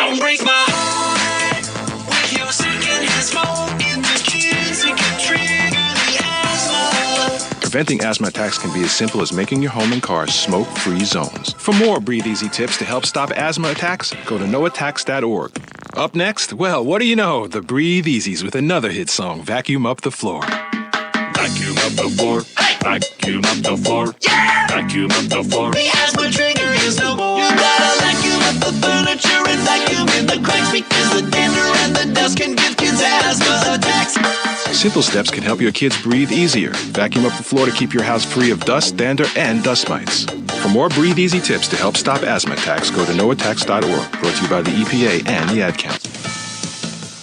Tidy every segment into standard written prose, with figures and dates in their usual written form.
Don't break my heart with your secondhand smoke in the kids. It can trigger the asthma. Preventing asthma attacks can be as simple as making your home and car smoke-free zones. For more Breathe Easy tips to help stop asthma attacks, go to noattacks.org. Up next, well, what do you know? The Breathe Easies with another hit song, Vacuum Up the Floor. Vacuum up the floor. Hey! Vacuum up the floor. Yeah! Vacuum up the floor. The asthma trigger is no more. You gotta vacuum up the furniture and vacuum in the cracks because the dander and the dust can give kids asthma attacks. Simple steps can help your kids breathe easier. Vacuum up the floor to keep your house free of dust, dander, and dust mites. For more Breathe Easy tips to help stop asthma attacks, go to noattacks.org. Brought to you by the EPA and the Ad Council.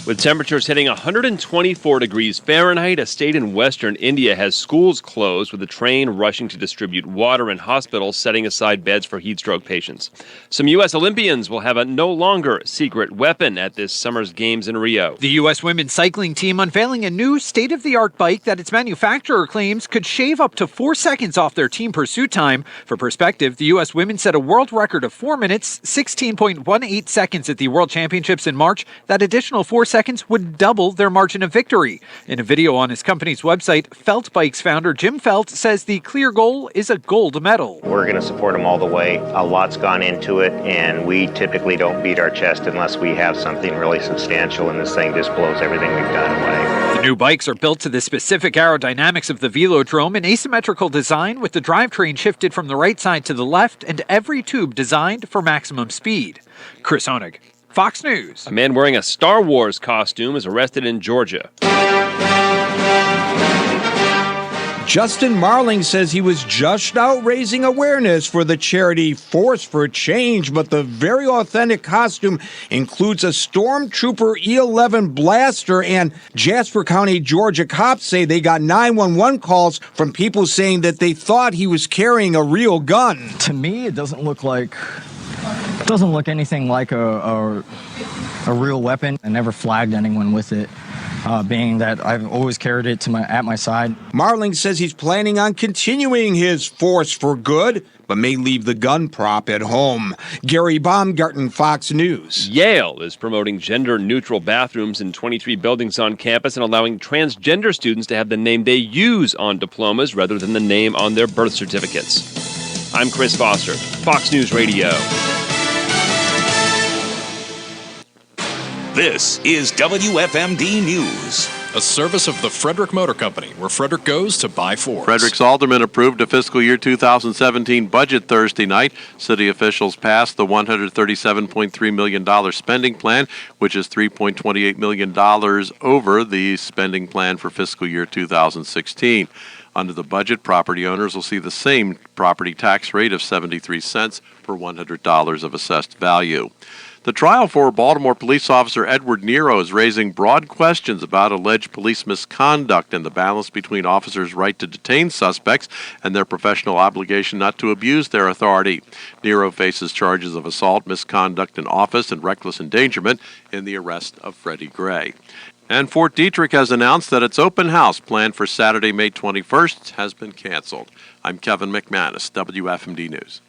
With temperatures hitting 124 degrees Fahrenheit, a state in western India has schools closed with a train rushing to distribute water and hospitals setting aside beds for heat stroke patients. Some U.S. Olympians will have a no longer secret weapon at this summer's games in Rio. The U.S. women's cycling team unveiling a new state-of-the-art bike that its manufacturer claims could shave up to 4 seconds off their team pursuit time. For perspective, the U.S. women set a world record of 4 minutes, 16.18 seconds at the World Championships in March. That additional 4 seconds would double their margin of victory. In a video on his company's website, Felt Bikes founder Jim Felt says the clear goal is a gold medal. We're going to support them all the way. A lot's gone into it, and we typically don't beat our chest unless we have something really substantial, and this thing just blows everything we've done away. The new bikes are built to the specific aerodynamics of the Velodrome, an asymmetrical design with the drivetrain shifted from the right side to the left and every tube designed for maximum speed. Chris Honig, Fox News. A man wearing a Star Wars costume is arrested in Georgia. Justin Marling says he was just out raising awareness for the charity Force for Change, but the very authentic costume includes a Stormtrooper E11 blaster, and Jasper County, Georgia cops say they got 911 calls from people saying that they thought he was carrying a real gun. To me, it doesn't look anything like a real weapon. I never flagged anyone with it. Being that I've always carried it at my side. Marling says he's planning on continuing his Force for Good, but may leave the gun prop at home. Gary Baumgarten, Fox News. Yale is promoting gender-neutral bathrooms in 23 buildings on campus and allowing transgender students to have the name they use on diplomas rather than the name on their birth certificates. I'm Chris Foster, Fox News Radio. This is WFMD News. A service of the Frederick Motor Company, where Frederick goes to buy Fords. Frederick's aldermen approved a fiscal year 2017 budget Thursday night. City officials passed the $137.3 million spending plan, which is $3.28 million over the spending plan for fiscal year 2016. Under the budget, property owners will see the same property tax rate of 73 cents per $100 of assessed value. The trial for Baltimore police officer Edward Nero is raising broad questions about alleged police misconduct and the balance between officers' right to detain suspects and their professional obligation not to abuse their authority. Nero faces charges of assault, misconduct in office, and reckless endangerment in the arrest of Freddie Gray. And Fort Detrick has announced that its open house planned for Saturday, May 21st has been canceled. I'm Kevin McManus, WFMD News.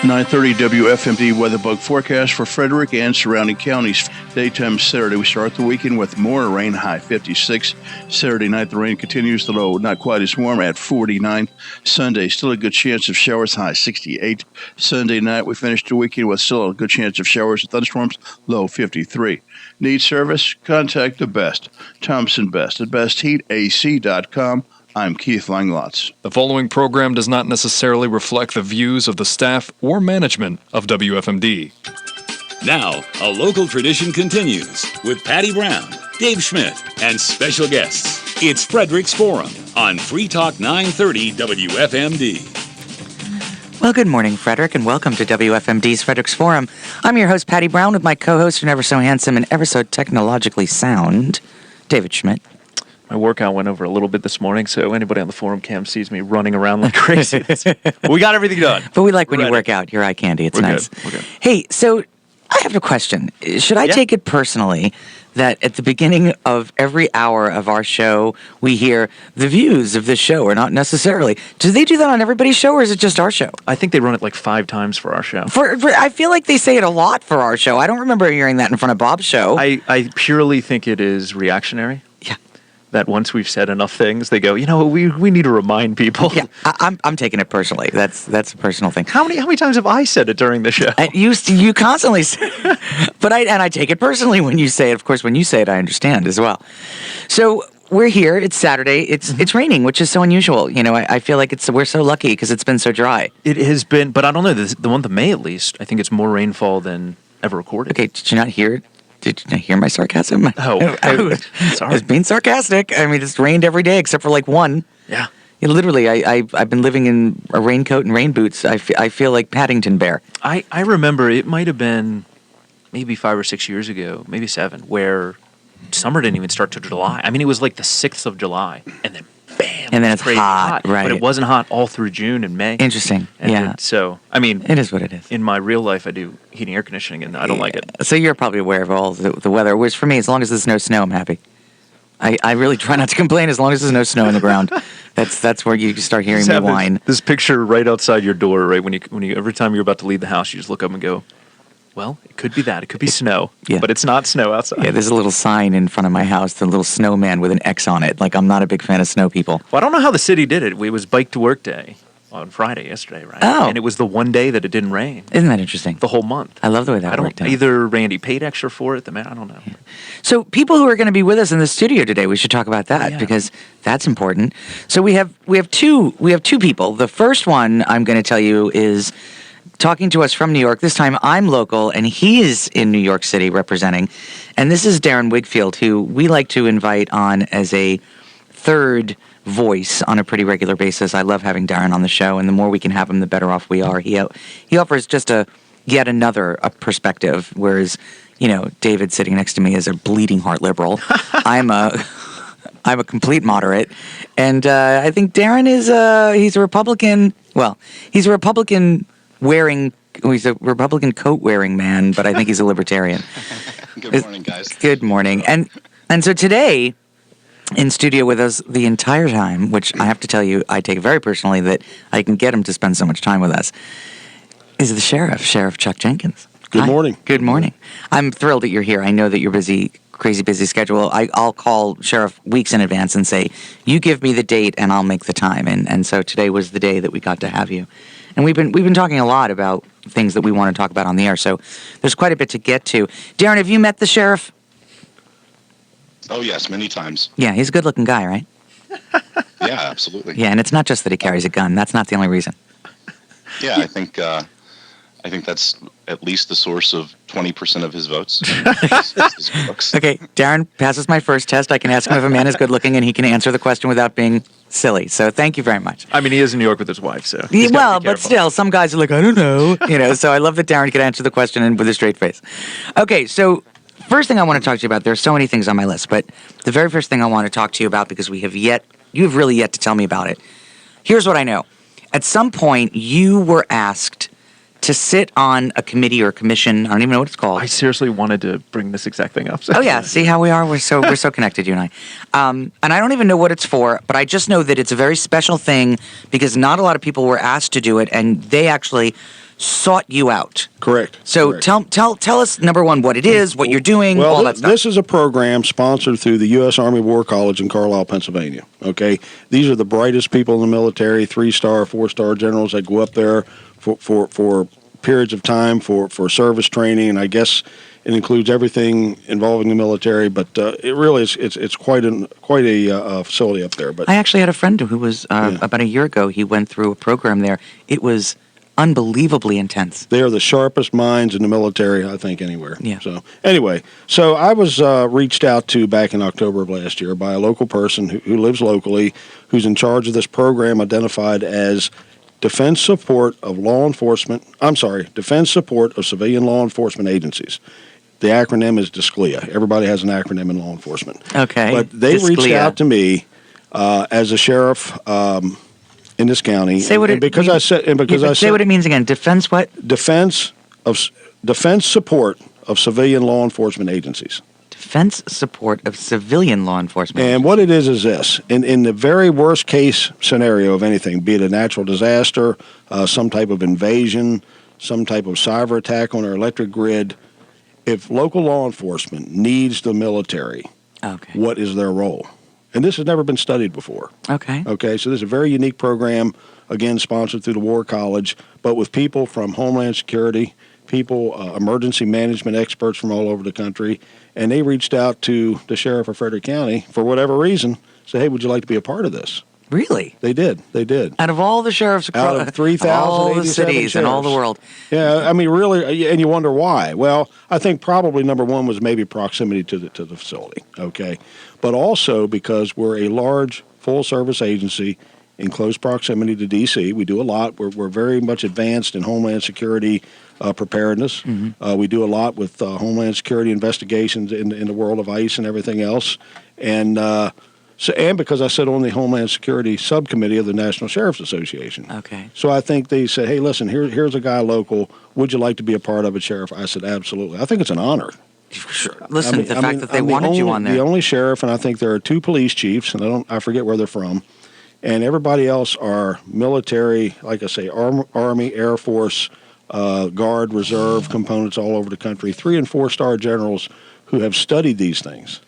9:30 WFMD weather bug forecast for Frederick and surrounding counties. Daytime Saturday, we start the weekend with more rain, high 56. Saturday night, the rain continues, the low not quite as warm at 49. Sunday, still a good chance of showers, high 68. Sunday night, we finish the weekend with still a good chance of showers and thunderstorms, low 53. Need service? Contact the Best. Thompson Best at bestheatac.com. I'm Keith Langlotz. The following program does not necessarily reflect the views of the staff or management of WFMD. Now, a local tradition continues with Pattee Brown, Dave Schmidt, and special guests. It's Frederick's Forum on Free Talk 930 WFMD. Well, good morning, Frederick, and welcome to WFMD's Frederick's Forum. I'm your host, Pattee Brown, with my co-host, and ever so handsome and ever so technologically sound, David Schmidt. My workout went over a little bit this morning, so anybody on the forum cam sees me running around like crazy. We got everything done. But we like when you work out. You're eye candy. It's nice. We're good. Hey, so I have a question. Should I take it personally that at the beginning of every hour of our show, we hear the views of this show are not necessarily? Do they do that on everybody's show, or is it just our show? I think they run it like 5 times for our show. I feel like they say it a lot for our show. I don't remember hearing that in front of Bob's show. I purely think it is reactionary. Yeah. That once we've said enough things, they go, we need to remind people. Yeah, I'm taking it personally. That's a personal thing. How many times have I said it during the show? You constantly say it. But I take it personally when you say it. Of course, when you say it, I understand as well. So we're here. It's Saturday. It's raining, which is so unusual. I feel like we're so lucky because it's been so dry. It has been, but I don't know. The month of May, at least, I think it's more rainfall than ever recorded. Okay, did you not hear it? Did you not hear my sarcasm? Oh, sorry. I was being sarcastic. I mean, it's rained every day except for like one. Yeah. Literally, I've been living in a raincoat and rain boots. I feel like Paddington Bear. I remember it might have been maybe 5 or 6 years ago, maybe 7, where summer didn't even start till July. I mean, it was like the 6th of July, and then bam, and then it's hot, right? But it wasn't hot all through June and May. Interesting. And so, I mean, it is what it is. In my real life, I do heating, air conditioning, and I don't like it. So you're probably aware of all the weather. Whereas for me, as long as there's no snow, I'm happy. I really try not to complain as long as there's no snow on the ground. That's where you start hearing me whine. This picture right outside your door, right when you every time you're about to leave the house, you just look up and go, well, it could be that. It could be snow. Yeah. But it's not snow outside. Yeah, there's a little sign in front of my house, the little snowman with an X on it. Like, I'm not a big fan of snow people. Well, I don't know how the city did it. It was Bike to Work Day on Friday yesterday, right? Oh. And it was the one day that it didn't rain. Isn't that interesting? The whole month. I love the way that worked out. Either Randy paid extra for it, I don't know. Yeah. So people who are going to be with us in the studio today, we should talk about that because that's important. So we have two people. The first one I'm going to tell you is talking to us from New York. This time I'm local and he is in New York City representing. And this is Darren Wigfield, who we like to invite on as a third voice on a pretty regular basis. I love having Darren on the show, and the more we can have him, the better off we are. He offers just yet another perspective, whereas, David sitting next to me is a bleeding heart liberal. I'm a complete moderate, and I think Darren is he's a Republican. Well, he's a Republican he's a Republican coat-wearing man, but I think he's a libertarian. Good morning, guys. Good morning. And so today, in studio with us the entire time, which I have to tell you, I take very personally that I can get him to spend so much time with us, is the Sheriff Chuck Jenkins. Good morning. Good morning. I'm thrilled that you're here. I know that you're busy, crazy busy schedule. I'll call Sheriff weeks in advance and say, you give me the date and I'll make the time. And so today was the day that we got to have you. And we've been talking a lot about things that we want to talk about on the air, so there's quite a bit to get to. Darren, have you met the sheriff? Oh, yes, many times. Yeah, he's a good-looking guy, right? Yeah, absolutely. Yeah, and it's not just that he carries a gun. That's not the only reason. Yeah, I think that's at least the source of 20% of his votes. his books. Okay, Darren passes my first test. I can ask him if a man is good-looking, and he can answer the question without being silly. So thank you very much. I mean, he is in New York with his wife, so but still, some guys are like, I don't know. So I love that Darren can answer the question and with a straight face. Okay, so first thing I want to talk to you about, there's so many things on my list, but the very first thing I want to talk to you about, because you have really yet to tell me about it. Here's what I know. At some point, you were asked to sit on a committee or a commission. I don't even know what it's called. I seriously wanted to bring this exact thing up. So. Oh yeah, see how we are? We're so connected, you and I. And I don't even know what it's for, but I just know that it's a very special thing because not a lot of people were asked to do it, and they actually sought you out. Correct. So Correct. tell us, number one, what it is, what you're doing, well, all that stuff. This is a program sponsored through the U.S. Army War College in Carlisle, Pennsylvania. Okay, these are the brightest people in the military, 3-star, 4-star generals that go up there for periods of time for service training, and I guess it includes everything involving the military. But it really is it's quite a facility up there. But I actually had a friend who was about a year ago. He went through a program there. It was unbelievably intense. They are the sharpest minds in the military, I think, anywhere. Yeah. So anyway, I was reached out to back in October of last year by a local person who lives locally, who's in charge of this program identified as Defense Support of Defense Support of Civilian Law Enforcement Agencies. The acronym is DSCLEA. Everybody has an acronym in law enforcement. Okay. But they DSCLEA. reached out to me as a sheriff in this county. Say what say what it means again. Defense what? Defense Support of civilian law enforcement agencies. Defense support of civilian law enforcement. And what it is this. In the very worst case scenario of anything, be it a natural disaster, some type of invasion, some type of cyber attack on our electric grid, if local law enforcement needs the military, what is their role? And this has never been studied before. Okay, so this is a very unique program, again, sponsored through the War College, but with people from Homeland Security, people, emergency management experts from all over the country, and they reached out to the sheriff of Frederick County for whatever reason, said, hey, would you like to be a part of this? Really? They did. Out of all the sheriffs out of 3,087 all the cities in all the world. Yeah, I mean, really, and you wonder why. Well, I think probably number one was maybe proximity to the facility, okay? But also because we're a large full-service agency in close proximity to D.C. We do a lot. We're very much advanced in Homeland Security preparedness. We do a lot with Homeland Security investigations in the world of ICE and everything else. And because I sit on the Homeland Security subcommittee of the National Sheriff's Association. Okay. So I think they said, hey, listen, here's a guy local. Would you like to be a part of it, Sheriff? I said, absolutely. I think it's an honor. Sure. Listen, the fact that they wanted you on there. The only sheriff, and I think there are 2 police chiefs, and I forget where they're from, and everybody else are military, like I say, Army, Air Force, Guard, Reserve components all over the country, 3- and 4-star generals who have studied these things.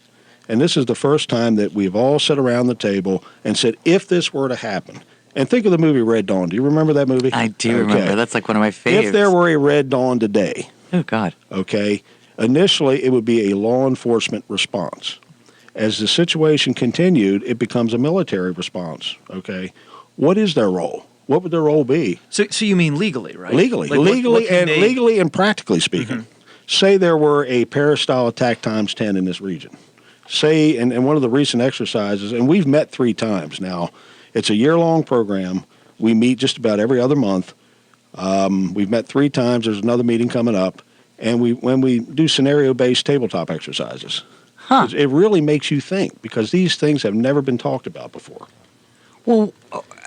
And this is the first time that we've all sat around the table and said, if this were to happen, and think of the movie Red Dawn. Do you remember that movie? I do remember. That's like one of my favorites. If there were a Red Dawn today. Oh, God. Okay. Initially, it would be a law enforcement response. As the situation continued, it becomes a military response. Okay. What is their role? What would their role be? So you mean legally, right? Legally. Like Legally and practically speaking. Say there were a Paris-style attack times 10 in this region. Say, and one of the recent exercises, and we've met 3 times now. It's a year-long program. We meet just about every other month. We've met 3 times. There's another meeting coming up. And when we do scenario-based tabletop exercises, it really makes you think because these things have never been talked about before. Well,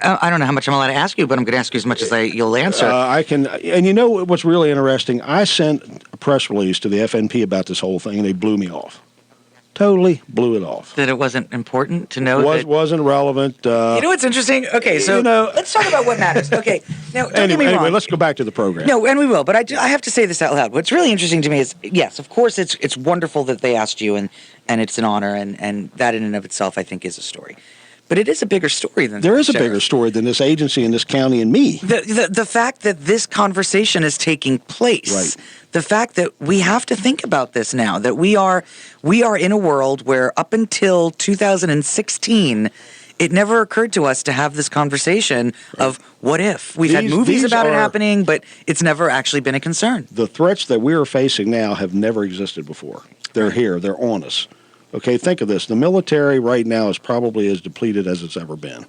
I don't know how much I'm allowed to ask you, but I'm going to ask you as much as you'll answer. I can, and you know what's really interesting? I sent a press release to the FNP about this whole thing, and they blew me off. Totally blew it off. That it wasn't important to know? Wasn't relevant. You know what's interesting? Okay, so let's talk about what matters. Okay, now don't get me wrong. Anyway, let's go back to the program. No, and we will, but I have to say this out loud. What's really interesting to me is, yes, of course, it's wonderful that they asked you, and it's an honor, and that in and of itself, I think, is a story. But it is a bigger story than that. There is a bigger story than this agency and this county and me. The fact that this conversation is taking place. Right. The fact that we have to think about this now, that we are in a world where up until 2016, it never occurred to us to have this conversation of what if. We've had movies about it happening, but it's never actually been a concern. The threats that we are facing now have never existed before. They're here. They're on us. Okay, think of this. The military right now is probably as depleted as it's ever been.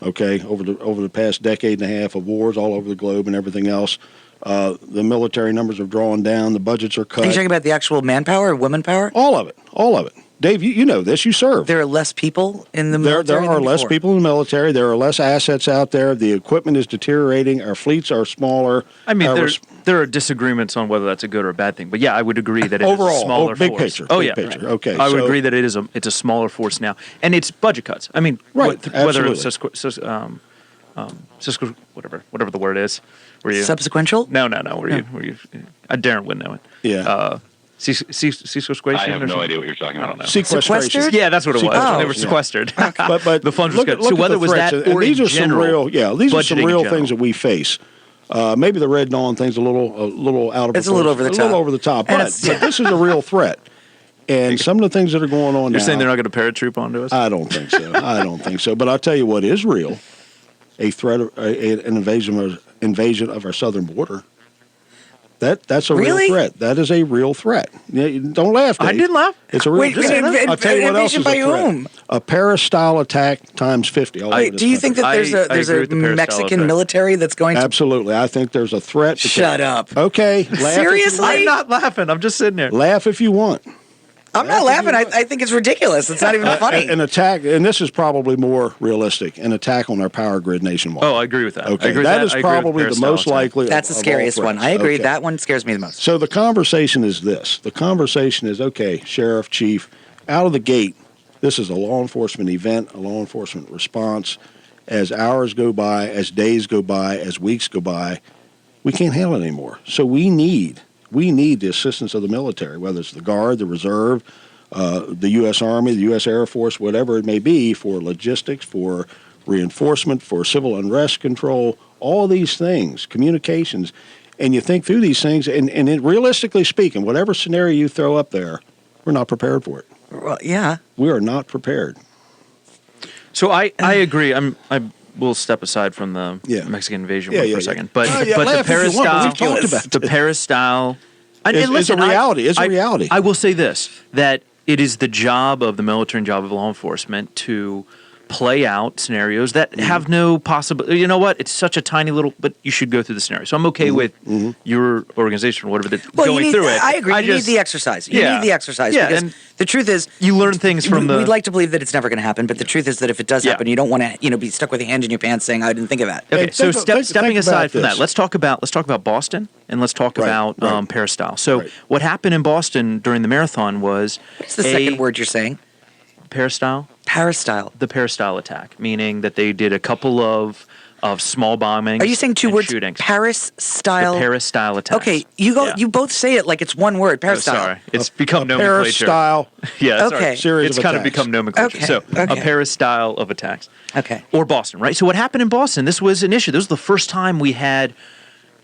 Okay, over the past decade and a half of wars all over the globe and everything else, the military numbers have drawn down. The budgets are cut. Are you talking about the actual manpower or women power? All of it. Dave, you know this. You serve. There are less people in the military. There are less people in the military. There are less assets out there. The equipment is deteriorating. Our fleets are smaller. I mean, there are disagreements on whether that's a good or a bad thing. But yeah, I would agree that it's a smaller big force. Picture. Oh, big yeah. picture. Right. Okay. I would agree that it's a smaller force now. And it's budget cuts. I mean, whether it's whatever the word is. Subsequential? No. Were you? Darren wouldn't know it. Yeah. Sequestration? I have no idea what you're talking about. I don't know. Sequestration? Yeah, that's what it was. When they were sequestered. But the funds were cut. So look whether at it was threats, that or these in are general, these are some real budgeting in things that we face. Maybe the Red Dawn thing's a little out of It's a little over the top. A little over the top. But this is a real threat. And some of the things that are going on now. You're saying they're not going to paratroop onto us? I don't think so. But I'll tell you what is real. A threat, an invasion of our southern border. That's a real threat. That is a real threat. Don't laugh, Dave. I didn't laugh. It's a real threat. I'll tell you what else is a threat. Whom? A Paris-style attack times 50. Do you think that there's a Mexican military that's going to... Absolutely. I think there's a threat. Shut up. Okay. Seriously? I'm not laughing. I'm just sitting there. Laugh if you want. I'm not laughing. I think it's ridiculous. It's not even funny. An attack, and this is probably more realistic, an attack on our power grid nationwide. Oh, I agree with that. Okay, I agree that with is probably the most likely. That's the scariest one. I agree. That one scares me the most. So the conversation is this. The conversation is, okay, sheriff, chief, out of the gate, this is a law enforcement event, a law enforcement response. As hours go by, as days go by, as weeks go by, we can't handle it anymore. So we need the assistance of the military, whether it's the Guard, the Reserve, the U.S. Army, the U.S. Air Force, whatever it may be, for logistics, for reinforcement, for civil unrest control, all these things, communications. And you think through these things, and realistically speaking, whatever scenario you throw up there, we're not prepared for it. Well, yeah. We are not prepared. So I agree. I will step aside from the Mexican invasion for a second. But the Paris style, the Paris style, it's a reality. It's a reality. I will say this, that it is the job of the military and job of law enforcement to play out scenarios that have no possible. You know what? It's such a tiny little, but you should go through the scenario. So I'm okay with your organization or whatever that's going through it. I agree. You need the exercise. You need the exercise because the truth is, you learn things from We'd like to believe that it's never going to happen, but the truth is that if it does happen, you don't want to, be stuck with your hand in your pants saying, "I didn't think of that." Okay, so stepping aside from that, let's talk about Boston and let's talk about Paris style. So what happened in Boston during the marathon was what's the second word you're saying? Paris style. Paris style. The Paris style attack, meaning that they did a couple of small bombings. Are you saying two words? Shootings. Paris style. The Paris style attack. Okay, you both say it like it's one word. Paris style. Sorry, it's become nomenclature. Paris style. Yeah. Okay. Series it's of kind of attacks. become nomenclature. Okay. So a Paris style of attacks. Okay. Or Boston, right? So what happened in Boston? This was an issue. This was the first time we had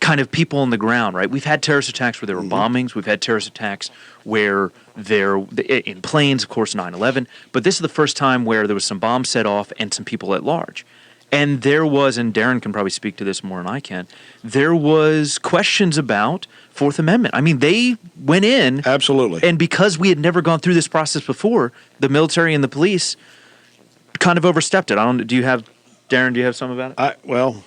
kind of people on the ground, right? We've had terrorist attacks where there were bombings. We've had terrorist attacks where in planes, of course, 9/11. But this is the first time where there was some bombs set off and some people at large. And there was, and Darren can probably speak to this more than I can, there was questions about Fourth Amendment. I mean, they went in. Absolutely. And because we had never gone through this process before, the military and the police kind of overstepped it. Darren, do you have something about it?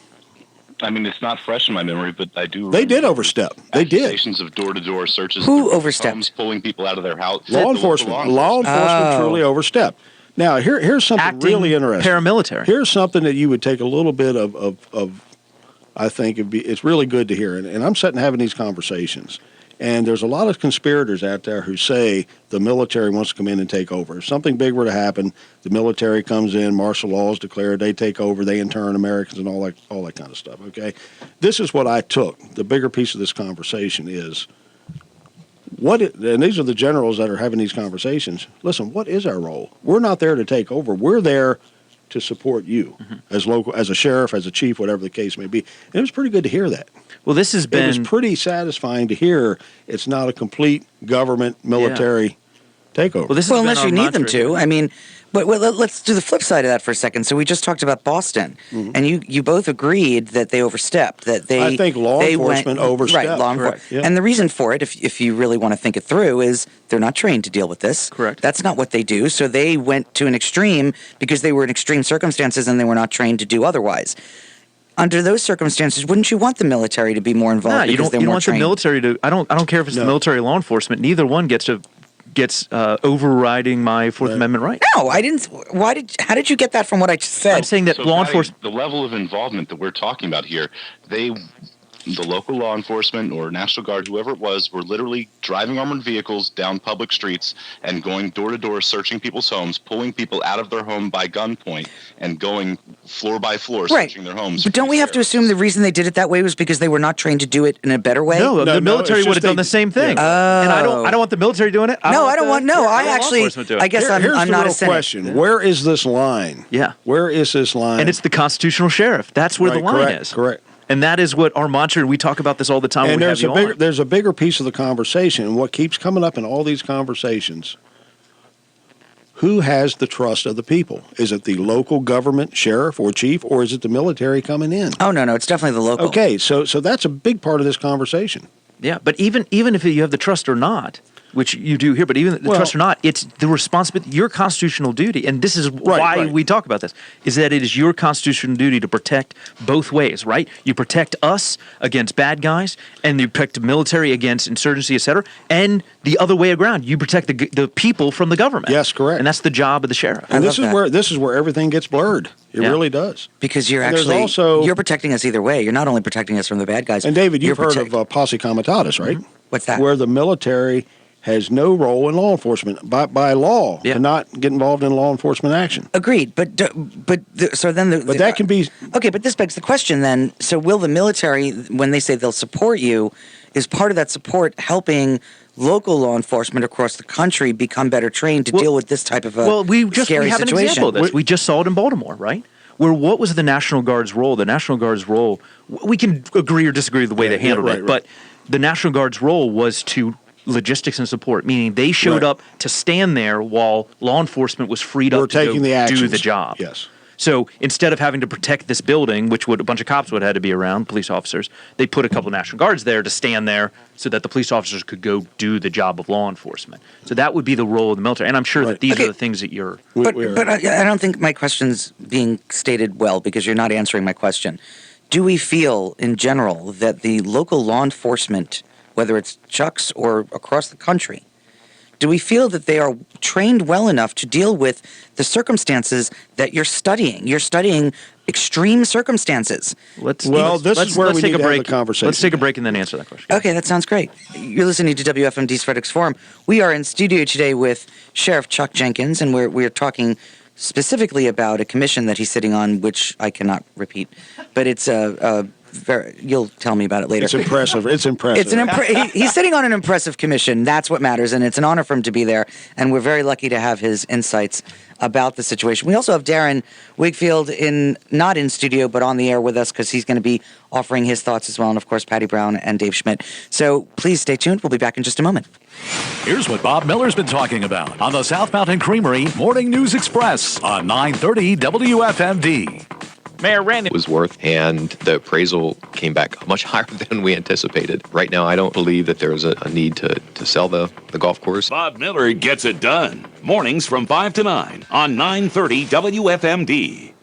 I mean, it's not fresh in my memory, but I do. They did overstep. They did. Accusations of door-to-door searches. Who overstepped? Homes, pulling people out of their house. Law enforcement. Law enforcement truly overstepped. Now, here's something Acting really interesting. Paramilitary. Here's something that you would take a little bit of I think it's really good to hear. And I'm sitting having these conversations. And there's a lot of conspirators out there who say the military wants to come in and take over. If something big were to happen, the military comes in, martial law is declared, they take over, they intern Americans and all that kind of stuff, okay? This is what I took. The bigger piece of this conversation is, and these are the generals that are having these conversations. Listen, what is our role? We're not there to take over. We're there to support you as a sheriff, as a chief, whatever the case may be. And it was pretty good to hear that. Well, this has been. It was pretty satisfying to hear it's not a complete government military takeover. Well, unless you need them to. I mean, but let's do the flip side of that for a second. So we just talked about Boston, and you both agreed that they overstepped. That they. I think law enforcement overstepped. Right, law enforcement. Yeah. And the reason for it, if you really want to think it through, is they're not trained to deal with this. Correct. That's not what they do. So they went to an extreme because they were in extreme circumstances and they were not trained to do otherwise. Under those circumstances, wouldn't you want the military to be more involved? No, you don't. You want the military to. I don't care if it's the military or law enforcement. Neither one gets overriding my Fourth Amendment right. No, I didn't. How did you get that from what I just said? I'm saying that law enforcement. The level of involvement that we're talking about here, the local law enforcement or National Guard, whoever it was, were literally driving armored vehicles down public streets and going door to door, searching people's homes, pulling people out of their home by gunpoint, and going floor by floor, searching their homes. But don't we have to assume the reason they did it that way was because they were not trained to do it in a better way? No, the military would have done the same thing. Yeah. And I don't want the military doing it. I guess I'm not a cynic. Question: where is this line? Yeah, where is this line? And it's the constitutional sheriff. That's where the line is. Correct. And that is what our mantra. We talk about this all the time. And there's a bigger piece of the conversation, and what keeps coming up in all these conversations. Who has the trust of the people? Is it the local government, sheriff or chief, or is it the military coming in? Oh no, it's definitely the local. Okay, so that's a big part of this conversation. Yeah, but even if you have the trust or not, which you do here, but even trust or not, it's the responsibility, your constitutional duty, and this is why we talk about this, is that it is your constitutional duty to protect both ways, right? You protect us against bad guys, and you protect the military against insurgency, etc., and the other way around, you protect the people from the government. Yes, correct. And that's the job of the sheriff. And this is where everything gets blurred. It really does. Because you're protecting us either way. You're not only protecting us from the bad guys. And David, you've heard of posse comitatus, right? Mm-hmm. What's that? Where the military has no role in law enforcement by law to not get involved in law enforcement action. Agreed, but that can be okay. But this begs the question then: so will the military, when they say they'll support you, is part of that support helping local law enforcement across the country become better trained to deal with this type of we scary have situation? An example of this. We just saw it in Baltimore, right? Where what was the National Guard's role? The National Guard's role, we can agree or disagree with the way they handled it, but the National Guard's role was to logistics and support, meaning they showed up to stand there while law enforcement was freed up to do the job. Yes. So instead of having to protect this building, which a bunch of cops would have had to be around, police officers, they put a couple of National Guards there to stand there so that the police officers could go do the job of law enforcement. So that would be the role of the military. And I'm sure that these are the things that you're... But I don't think my question's being stated well because you're not answering my question. Do we feel in general that the local law enforcement, whether it's Chuck's or across the country, do we feel that they are trained well enough to deal with the circumstances that you're studying? You're studying extreme circumstances. This is where we need to have a conversation. Let's take a break and then answer that question. Okay, that sounds great. You're listening to WFMD's Frederick's Forum. We are in studio today with Sheriff Chuck Jenkins, and we're talking specifically about a commission that he's sitting on, which I cannot repeat, but it's you'll tell me about it later. It's impressive. He's sitting on an impressive commission. That's what matters, and it's an honor for him to be there. And we're very lucky to have his insights about the situation. We also have Darren Wigfield not in studio, but on the air with us because he's going to be offering his thoughts as well, and of course Pattee Brown and Dave Schmidt. So please stay tuned. We'll be back in just a moment. Here's what Bob Miller's been talking about on the South Mountain Creamery Morning News Express on 930 WFMD. Mayor Randy was worth, and the appraisal came back much higher than we anticipated. Right now, I don't believe that there's a need to sell the golf course. Bob Miller gets it done. Mornings from 5 to 9 on 930 WFMD.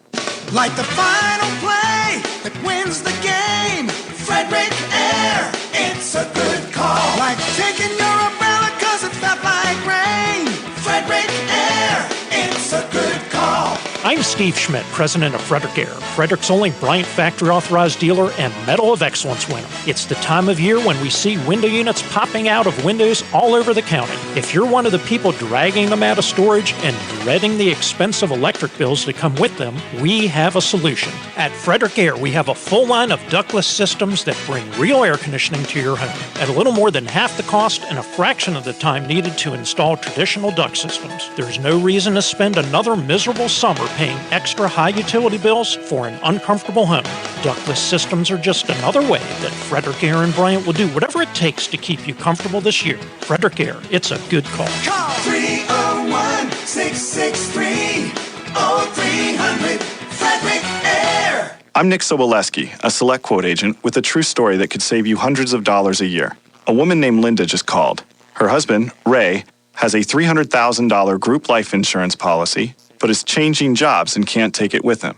Like the final play that wins the game. Frederick Air, it's a good call. Like taking your umbrella cause it felt like rain. Frederick Air, it's a good call. I'm Steve Schmidt, president of Frederick Air, Frederick's only Bryant factory-authorized dealer and Medal of Excellence winner. It's the time of year when we see window units popping out of windows all over the county. If you're one of the people dragging them out of storage and dreading the expensive electric bills that come with them, we have a solution. At Frederick Air, we have a full line of ductless systems that bring real air conditioning to your home at a little more than half the cost and a fraction of the time needed to install traditional duct systems. There's no reason to spend another miserable summer paying extra high utility bills for an uncomfortable home. Ductless systems are just another way that Frederick Air and Bryant will do whatever it takes to keep you comfortable this year. Frederick Air, it's a good call. Call 301-663-0300. Frederick Air. I'm Nick Soboleski, a Select Quote agent with a true story that could save you hundreds of dollars a year. A woman named Linda just called. Her husband, Ray, has a $300,000 group life insurance policy, but is changing jobs and can't take it with him.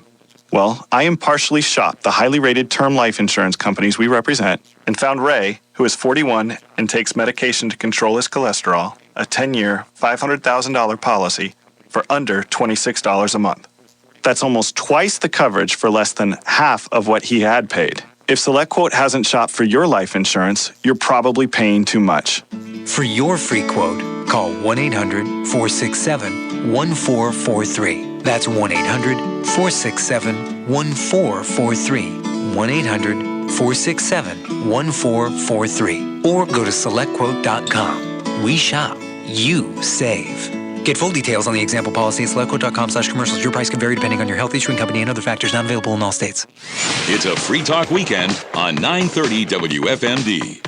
Well, I impartially shopped the highly rated term life insurance companies we represent and found Ray, who is 41 and takes medication to control his cholesterol, a 10-year, $500,000 policy for under $26 a month. That's almost twice the coverage for less than half of what he had paid. If SelectQuote hasn't shopped for your life insurance, you're probably paying too much. For your free quote, call 1-800-467-1443. That's 1-800-467-1443. 1-800-467-1443. Or go to SelectQuote.com. We shop. You save. Get full details on the example policy at SelectQuote.com/commercials. Your price can vary depending on your health, issuing company, and other factors not available in all states. It's a Free Talk Weekend on 930 WFMD.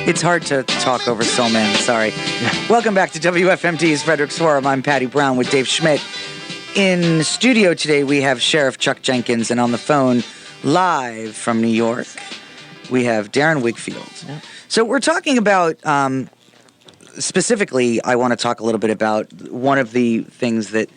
It's hard to talk over soul men. Sorry. Welcome back to WFMD's Frederick's Forum. I'm Pattee Brown with Dave Schmidt. In the studio today, we have Sheriff Chuck Jenkins, and on the phone, live from New York, we have Darren Wigfield. Yeah. So we're talking about, specifically, I want to talk a little bit about one of the things that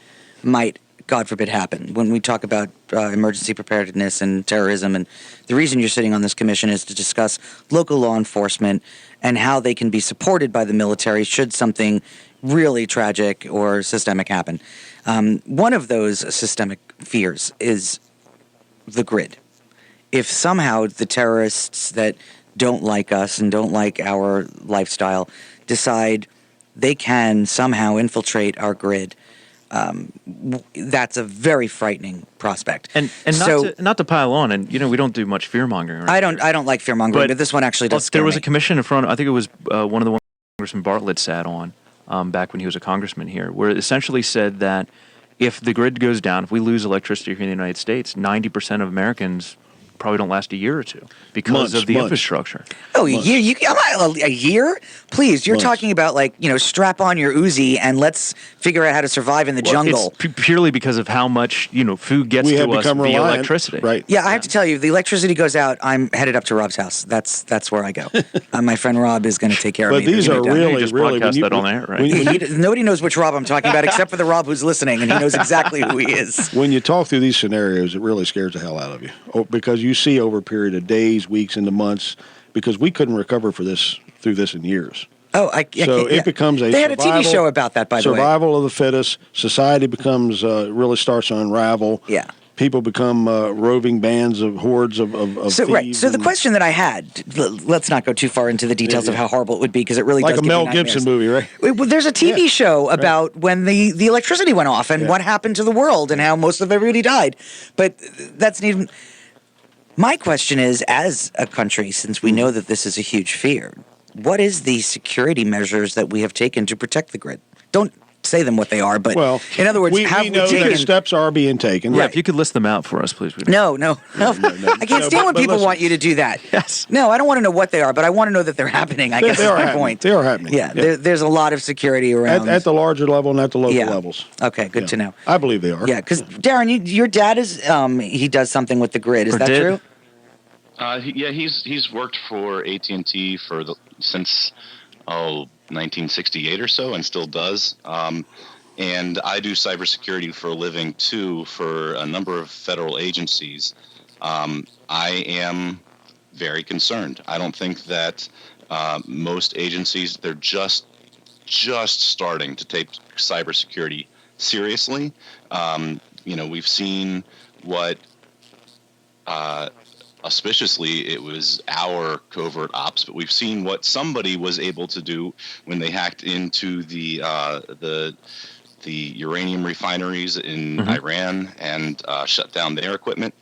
might, God forbid, happen when we talk about emergency preparedness and terrorism. And the reason you're sitting on this commission is to discuss local law enforcement and how they can be supported by the military should something really tragic or systemic happen. One of those systemic fears is the grid. If somehow the terrorists that don't like us and don't like our lifestyle decide they can somehow infiltrate our grid, that's a very frightening prospect. And so, not to pile on, and we don't do much fear mongering. Right? I don't like fear mongering, but this one actually does. There was a commission in front. I think it was one of the ones Congressman Bartlett sat on back when he was a congressman here, where it essentially said that if the grid goes down, if we lose electricity here in the United States, 90% of Americans probably don't last a year or two because of the infrastructure. Oh, a year? A year? Please, you're talking about strap on your Uzi and let's figure out how to survive in the jungle. It's purely because of how much food gets to us via electricity. Right? Yeah, I have to tell you, if the electricity goes out, I'm headed up to Rob's house. That's where I go. My friend Rob is going to take care of me. But these are really, broadcast that on air, right? Nobody knows which Rob I'm talking about except for the Rob who's listening, and he knows exactly who he is. When you talk through these scenarios, it really scares the hell out of you because you see over a period of days, weeks, into months, because we couldn't recover through this in years. Oh, it becomes a They had a TV show about that, by the way. Survival of the fittest. Society becomes really starts to unravel. Yeah. People become roving bands of hordes of so, thieves. Right. So the question that I had, let's not go too far into the details of how horrible it would be, because it really does like a Mel Gibson movie, right? There's a TV show about when the electricity went off and what happened to the world and how most of everybody died. But that's not even... My question is, as a country, since we know that this is a huge fear, what is the security measures that we have taken to protect the grid? Don't say them what they are, but in other words, we know that steps are being taken. Yeah, if you could list them out for us, please. No. I can't stand when people want you to do that. Yes. No, I don't want to know what they are, but I want to know that they're happening, I guess is my point. They are happening. Yeah, there's a lot of security around. At the larger level and at the local levels. Okay, good to know. I believe they are. Yeah, because Darren, your dad is, he does something with the grid. Is that true? He's worked for AT&T since 1968 or so, and still does. And I do cybersecurity for a living too for a number of federal agencies. I am very concerned. I don't think that most agencies, they're just starting to take cybersecurity seriously. We've seen what auspiciously it was our covert ops, but we've seen what somebody was able to do when they hacked into the uranium refineries in Iran and shut down their equipment.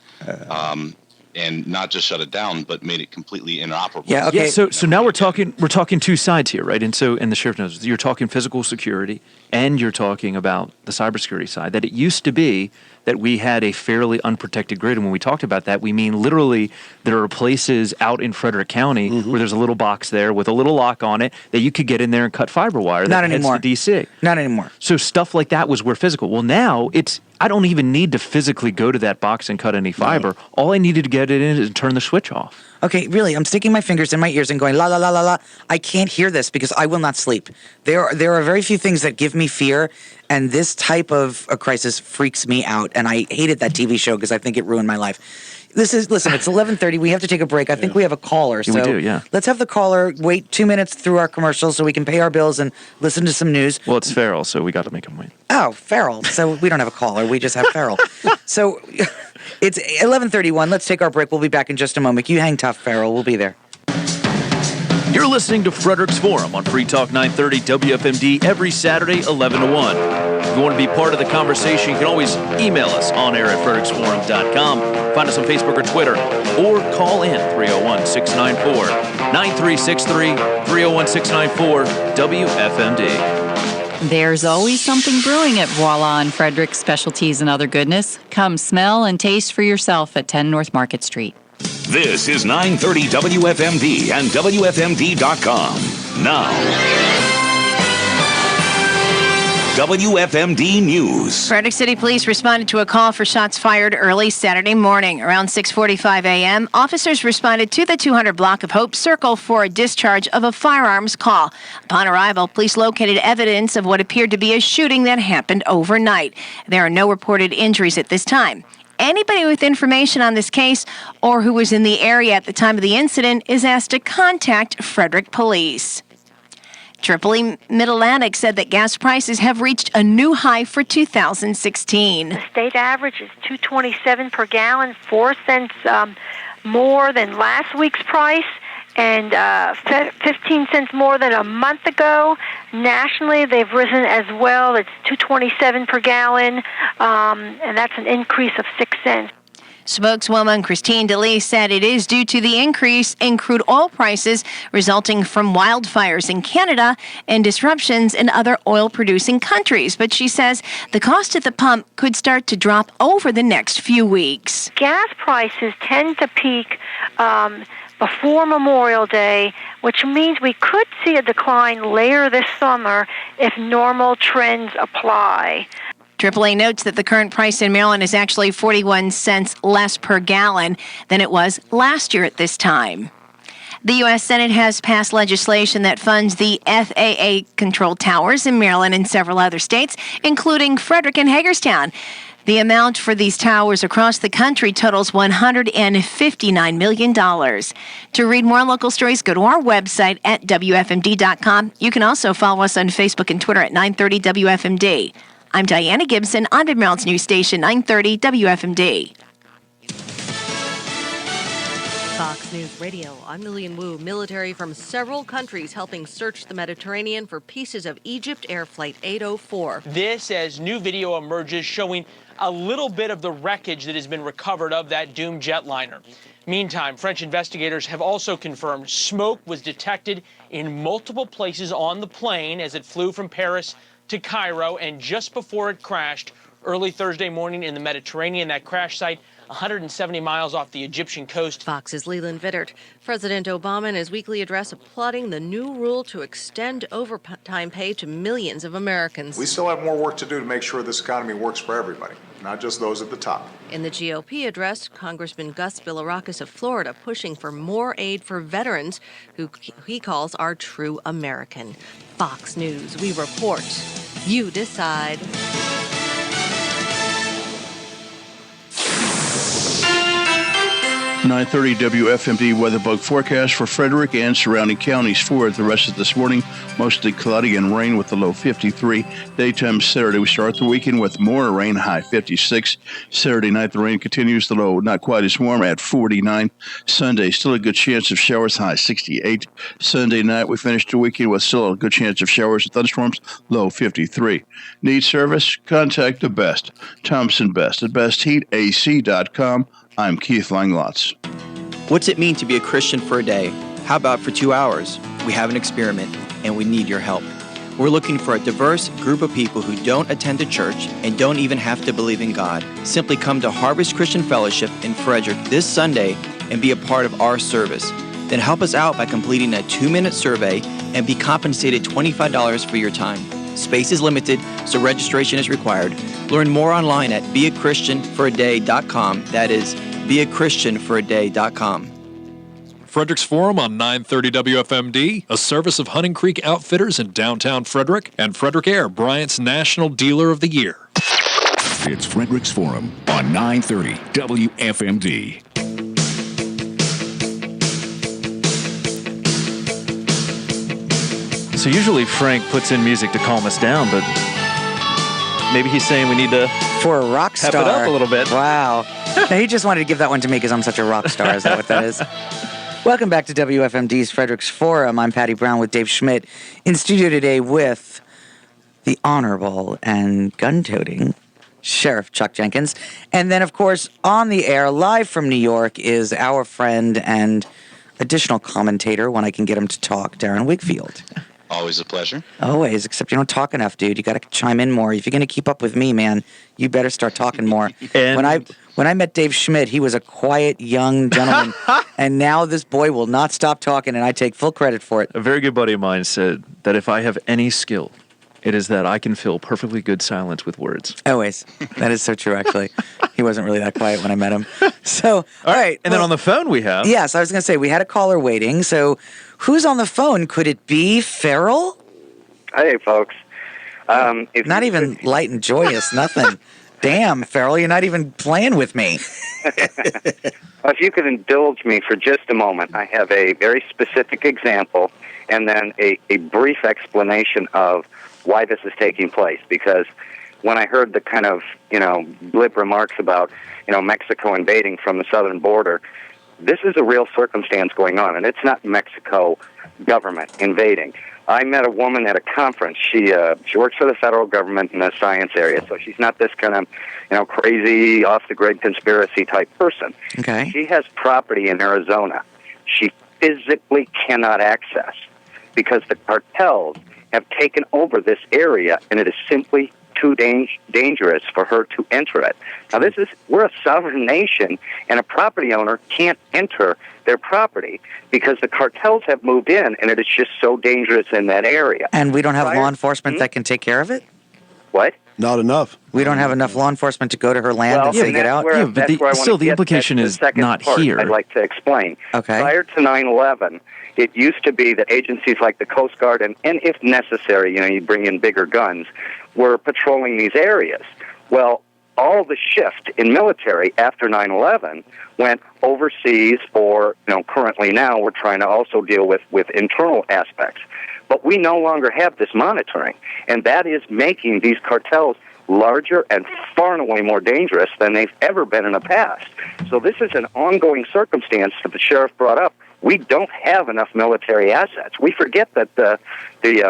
And not just shut it down, but made it completely inoperable. Yeah. Okay. So now we're talking two sides here, right? And the sheriff knows you're talking physical security, and you're talking about the cybersecurity side. That it used to be that we had a fairly unprotected grid, and when we talked about that, we mean literally there are places out in Frederick County where there's a little box there with a little lock on it that you could get in there and cut fiber wire. Not anymore. To DC. Not anymore. So stuff like that was where physical. Well, now I don't even need to physically go to that box and cut any fiber. No. All I needed to get it in is turn the switch off. Okay, really, I'm sticking my fingers in my ears and going, la, la, la, la, la. I can't hear this because I will not sleep. There are very few things that give me fear, and this type of a crisis freaks me out, and I hated that TV show because I think it ruined my life. Listen, it's 11:30. We have to take a break. I think we have a caller. So we do, yeah. Let's have the caller wait 2 minutes through our commercials so we can pay our bills and listen to some news. Well, it's Farrell, so we got to make him wait. Oh, Farrell. So we don't have a caller. We just have Farrell. So it's 11:31. Let's take our break. We'll be back in just a moment. You hang tough, Farrell. We'll be there. You're listening to Frederick's Forum on Free Talk 930 WFMD every Saturday, 11 to 1. If you want to be part of the conversation, you can always email us on air at fredericksforum.com. Find us on Facebook or Twitter, or call in 301-694-9363, 301-694 WFMD. There's always something brewing at Voila and Frederick's Specialties and Other Goodness. Come smell and taste for yourself at 10 North Market Street. This is 930 WFMD and WFMD.com. Now, WFMD News. Frederick City Police responded to a call for shots fired early Saturday morning. Around 6:45 a.m., officers responded to the 200 block of Hope Circle for a discharge of a firearms call. Upon arrival, police located evidence of what appeared to be a shooting that happened overnight. There are no reported injuries at this time. Anybody with information on this case or who was in the area at the time of the incident is asked to contact Frederick Police. Tripoli Mid-Atlantic said that gas prices have reached a new high for 2016. The state average is $2.27 per gallon, 4 cents more than last week's price, and 15 cents more than a month ago. Nationally, they've risen as well. It's $2.27 per gallon, and that's an increase of 6 cents. Spokeswoman Christine DeLee said it is due to the increase in crude oil prices resulting from wildfires in Canada and disruptions in other oil-producing countries. But she says the cost at the pump could start to drop over the next few weeks. Gas prices tend to peak before Memorial Day, which means we could see a decline later this summer if normal trends apply. AAA notes that the current price in Maryland is actually 41 cents less per gallon than it was last year at this time. The U.S. Senate has passed legislation that funds the FAA-controlled towers in Maryland and several other states, including Frederick and Hagerstown. The amount for these towers across the country totals $159 million. To read more local stories, go to our website at WFMD.com. You can also follow us on Facebook and Twitter at 930 WFMD. I'm Diana Gibson on Mid-Maryland's news station, 930 WFMD. Fox News Radio, I'm Lillian Wu. Military from several countries helping search the Mediterranean for pieces of Egypt Air Flight 804. This as new video emerges showing a little bit of the wreckage that has been recovered of that doomed jetliner. Meantime, French investigators have also confirmed smoke was detected in multiple places on the plane as it flew from Paris to Cairo, and just before it crashed early Thursday morning in the Mediterranean, that crash site 170 miles off the Egyptian coast. Fox's Leland Vittert. President Obama in his weekly address applauding the new rule to extend overtime pay to millions of Americans. We still have more work to do to make sure this economy works for everybody, not just those at the top. In the GOP address, Congressman Gus Bilirakis of Florida pushing for more aid for veterans who he calls our true American. Fox News, we report. You decide. .930 WFMD weather bug forecast for Frederick and surrounding counties for the rest of this morning. Mostly cloudy and rain with the low 53. Daytime Saturday, we start the weekend with more rain, high 56. Saturday night, the rain continues, the low not quite as warm at 49. Sunday, still a good chance of showers, high 68. Sunday night, we finish the weekend with still a good chance of showers and thunderstorms, low 53. Need service? Contact the Best. Thompson Best at bestheatac.com. I'm Keith Langlotz. What's it mean to be a Christian for a day? How about for 2 hours? We have an experiment, and we need your help. We're looking for a diverse group of people who don't attend a church and don't even have to believe in God. Simply come to Harvest Christian Fellowship in Frederick this Sunday and be a part of our service. Then help us out by completing a 2-minute survey and be compensated $25 for your time. Space is limited, so registration is required. Learn more online at beachristianforaday.com. That is, beachristianforaday.com. Frederick's Forum on 930 WFMD, a service of Hunting Creek Outfitters in downtown Frederick, and Frederick Air, Bryant's National Dealer of the Year. It's Frederick's Forum on 930 WFMD. So usually Frank puts in music to calm us down, but maybe he's saying we need to for a rock star. Pep it up a little bit. Wow. No, he just wanted to give that one to me because I'm such a rock star. Is that what that is? Welcome back to WFMD's Frederick's Forum. I'm Pattee Brown with Dave Schmidt in studio today with the honorable and gun-toting Sheriff Chuck Jenkins. And then, of course, on the air, live from New York, is our friend and additional commentator, when I can get him to talk, Darren Wigfield. Always a pleasure. Always, except you don't talk enough, dude. You got to chime in more. If you're going to keep up with me, man, you better start talking more. When I met Dave Schmidt, he was a quiet young gentleman, and now this boy will not stop talking, and I take full credit for it. A very good buddy of mine said that if I have any skill, it is that I can fill perfectly good silence with words. Always. That is so true, actually. He wasn't really that quiet when I met him. So, all right. And then on the phone we have... Yes, I was going to say, we had a caller waiting. So, who's on the phone? Could it be Farrell? Hey, folks. Not even light and joyous, nothing. Damn, Farrell, you're not even playing with me. If you could indulge me for just a moment, I have a very specific example and then a brief explanation of why this is taking place. Because when I heard the kind of, blip remarks about, Mexico invading from the southern border, this is a real circumstance going on, and it's not Mexico government invading. I met a woman at a conference. She works for the federal government in the science area, so she's not this kind of, crazy, off-the-grid conspiracy type person. Okay. She has property in Arizona she physically cannot access because the cartels have taken over this area, and it is simply too dangerous for her to enter it. Now, we're a sovereign nation, and a property owner can't enter their property because the cartels have moved in, and it is just so dangerous in that area. And we don't have law enforcement that can take care of it? What? Not enough. We don't have enough law enforcement to go to her land and say, get out? But the implication is not here. I'd like to explain. Okay. Prior to 9/11, it used to be that agencies like the Coast Guard and if necessary, you bring in bigger guns, were patrolling these areas. Well, all the shift in military after 9/11 went overseas, or currently now we're trying to also deal with internal aspects. But we no longer have this monitoring, and that is making these cartels larger and far and away more dangerous than they've ever been in the past. So this is an ongoing circumstance that the sheriff brought up. We don't have enough military assets. We forget that the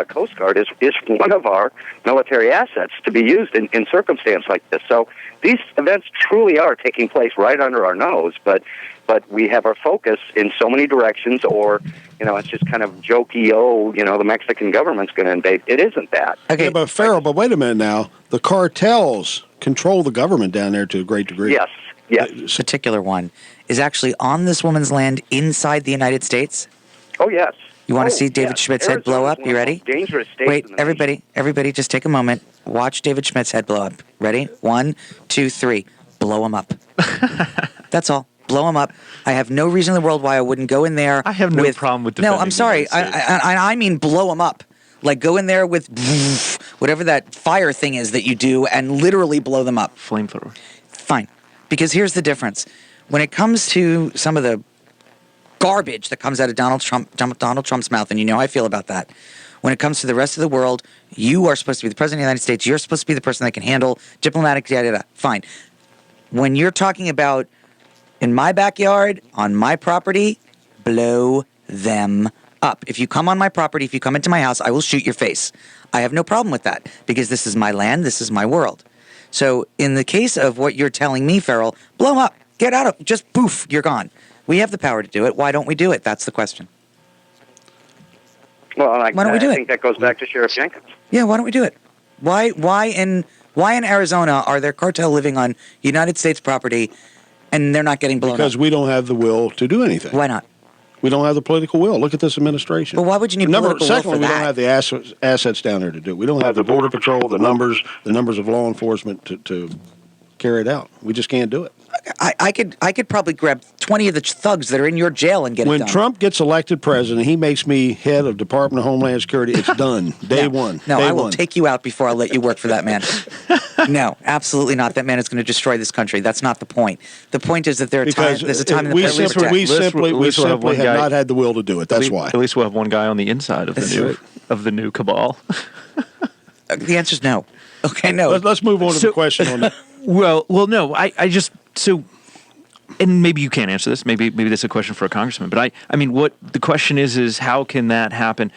Coast Guard is one of our military assets to be used in circumstance like this. So these events truly are taking place right under our nose, but we have our focus in so many directions, or it's just kind of jokey, the Mexican government's going to invade. It isn't that. Okay, but Farrell, but wait a minute now. The cartels control the government down there to a great degree. Yes. Yes. This particular one is actually on this woman's land inside the United States. Oh, yes. You want to see David Schmidt's head blow up? You ready? Dangerous states. Wait, everybody, just take a moment. Watch David Schmidt's head blow up. Ready? 1, 2, 3. Blow him up. That's all. Blow him up. I have no reason in the world why I wouldn't go in there. I have no problem with defending No, I'm sorry. I mean blow him up. Like go in there with whatever that fire thing is that you do and literally blow them up. Flamethrower. Fine. Because here's the difference. When it comes to some of the garbage that comes out of Donald Trump's mouth, and you know how I feel about that. When it comes to the rest of the world, you are supposed to be the president of the United States. You're supposed to be the person that can handle diplomatic yada. Fine. When you're talking about in my backyard, on my property, blow them up. If you come on my property, if you come into my house, I will shoot your face. I have no problem with that because this is my land, this is my world. So in the case of what you're telling me, Farrell, blow them up. Get out of, just poof, you're gone. We have the power to do it. Why don't we do it? That's the question. Well, why don't we do I think that goes back to Sheriff Jenkins. Yeah, why don't we do it? Why in Arizona are there cartel living on United States property and they're not getting blown up? Because we don't have the will to do anything. Why not? We don't have the political will. Look at this administration. Well, why would you need political will Secondly, for we that? don't have the assets down there to do it. We don't have the border patrol, the numbers of law enforcement to carry it out. We just can't do it. I could probably grab 20 of the thugs that are in your jail and get it done. When Trump gets elected president, he makes me head of Department of Homeland Security. It's done. Day one. No, Day I will one. take you out before I let you work for that man. No, absolutely not. That man is going to destroy this country. That's not the point. The point is that there's a time in the present. We simply have not had the will to do it. That's why. At least we'll have one guy on the inside of the new cabal. The answer is no. Okay, no. Let's move on to the question on that. Well, no. I just and maybe you can't answer this. Maybe this is a question for a congressman. But I mean, what the question is how can that happen?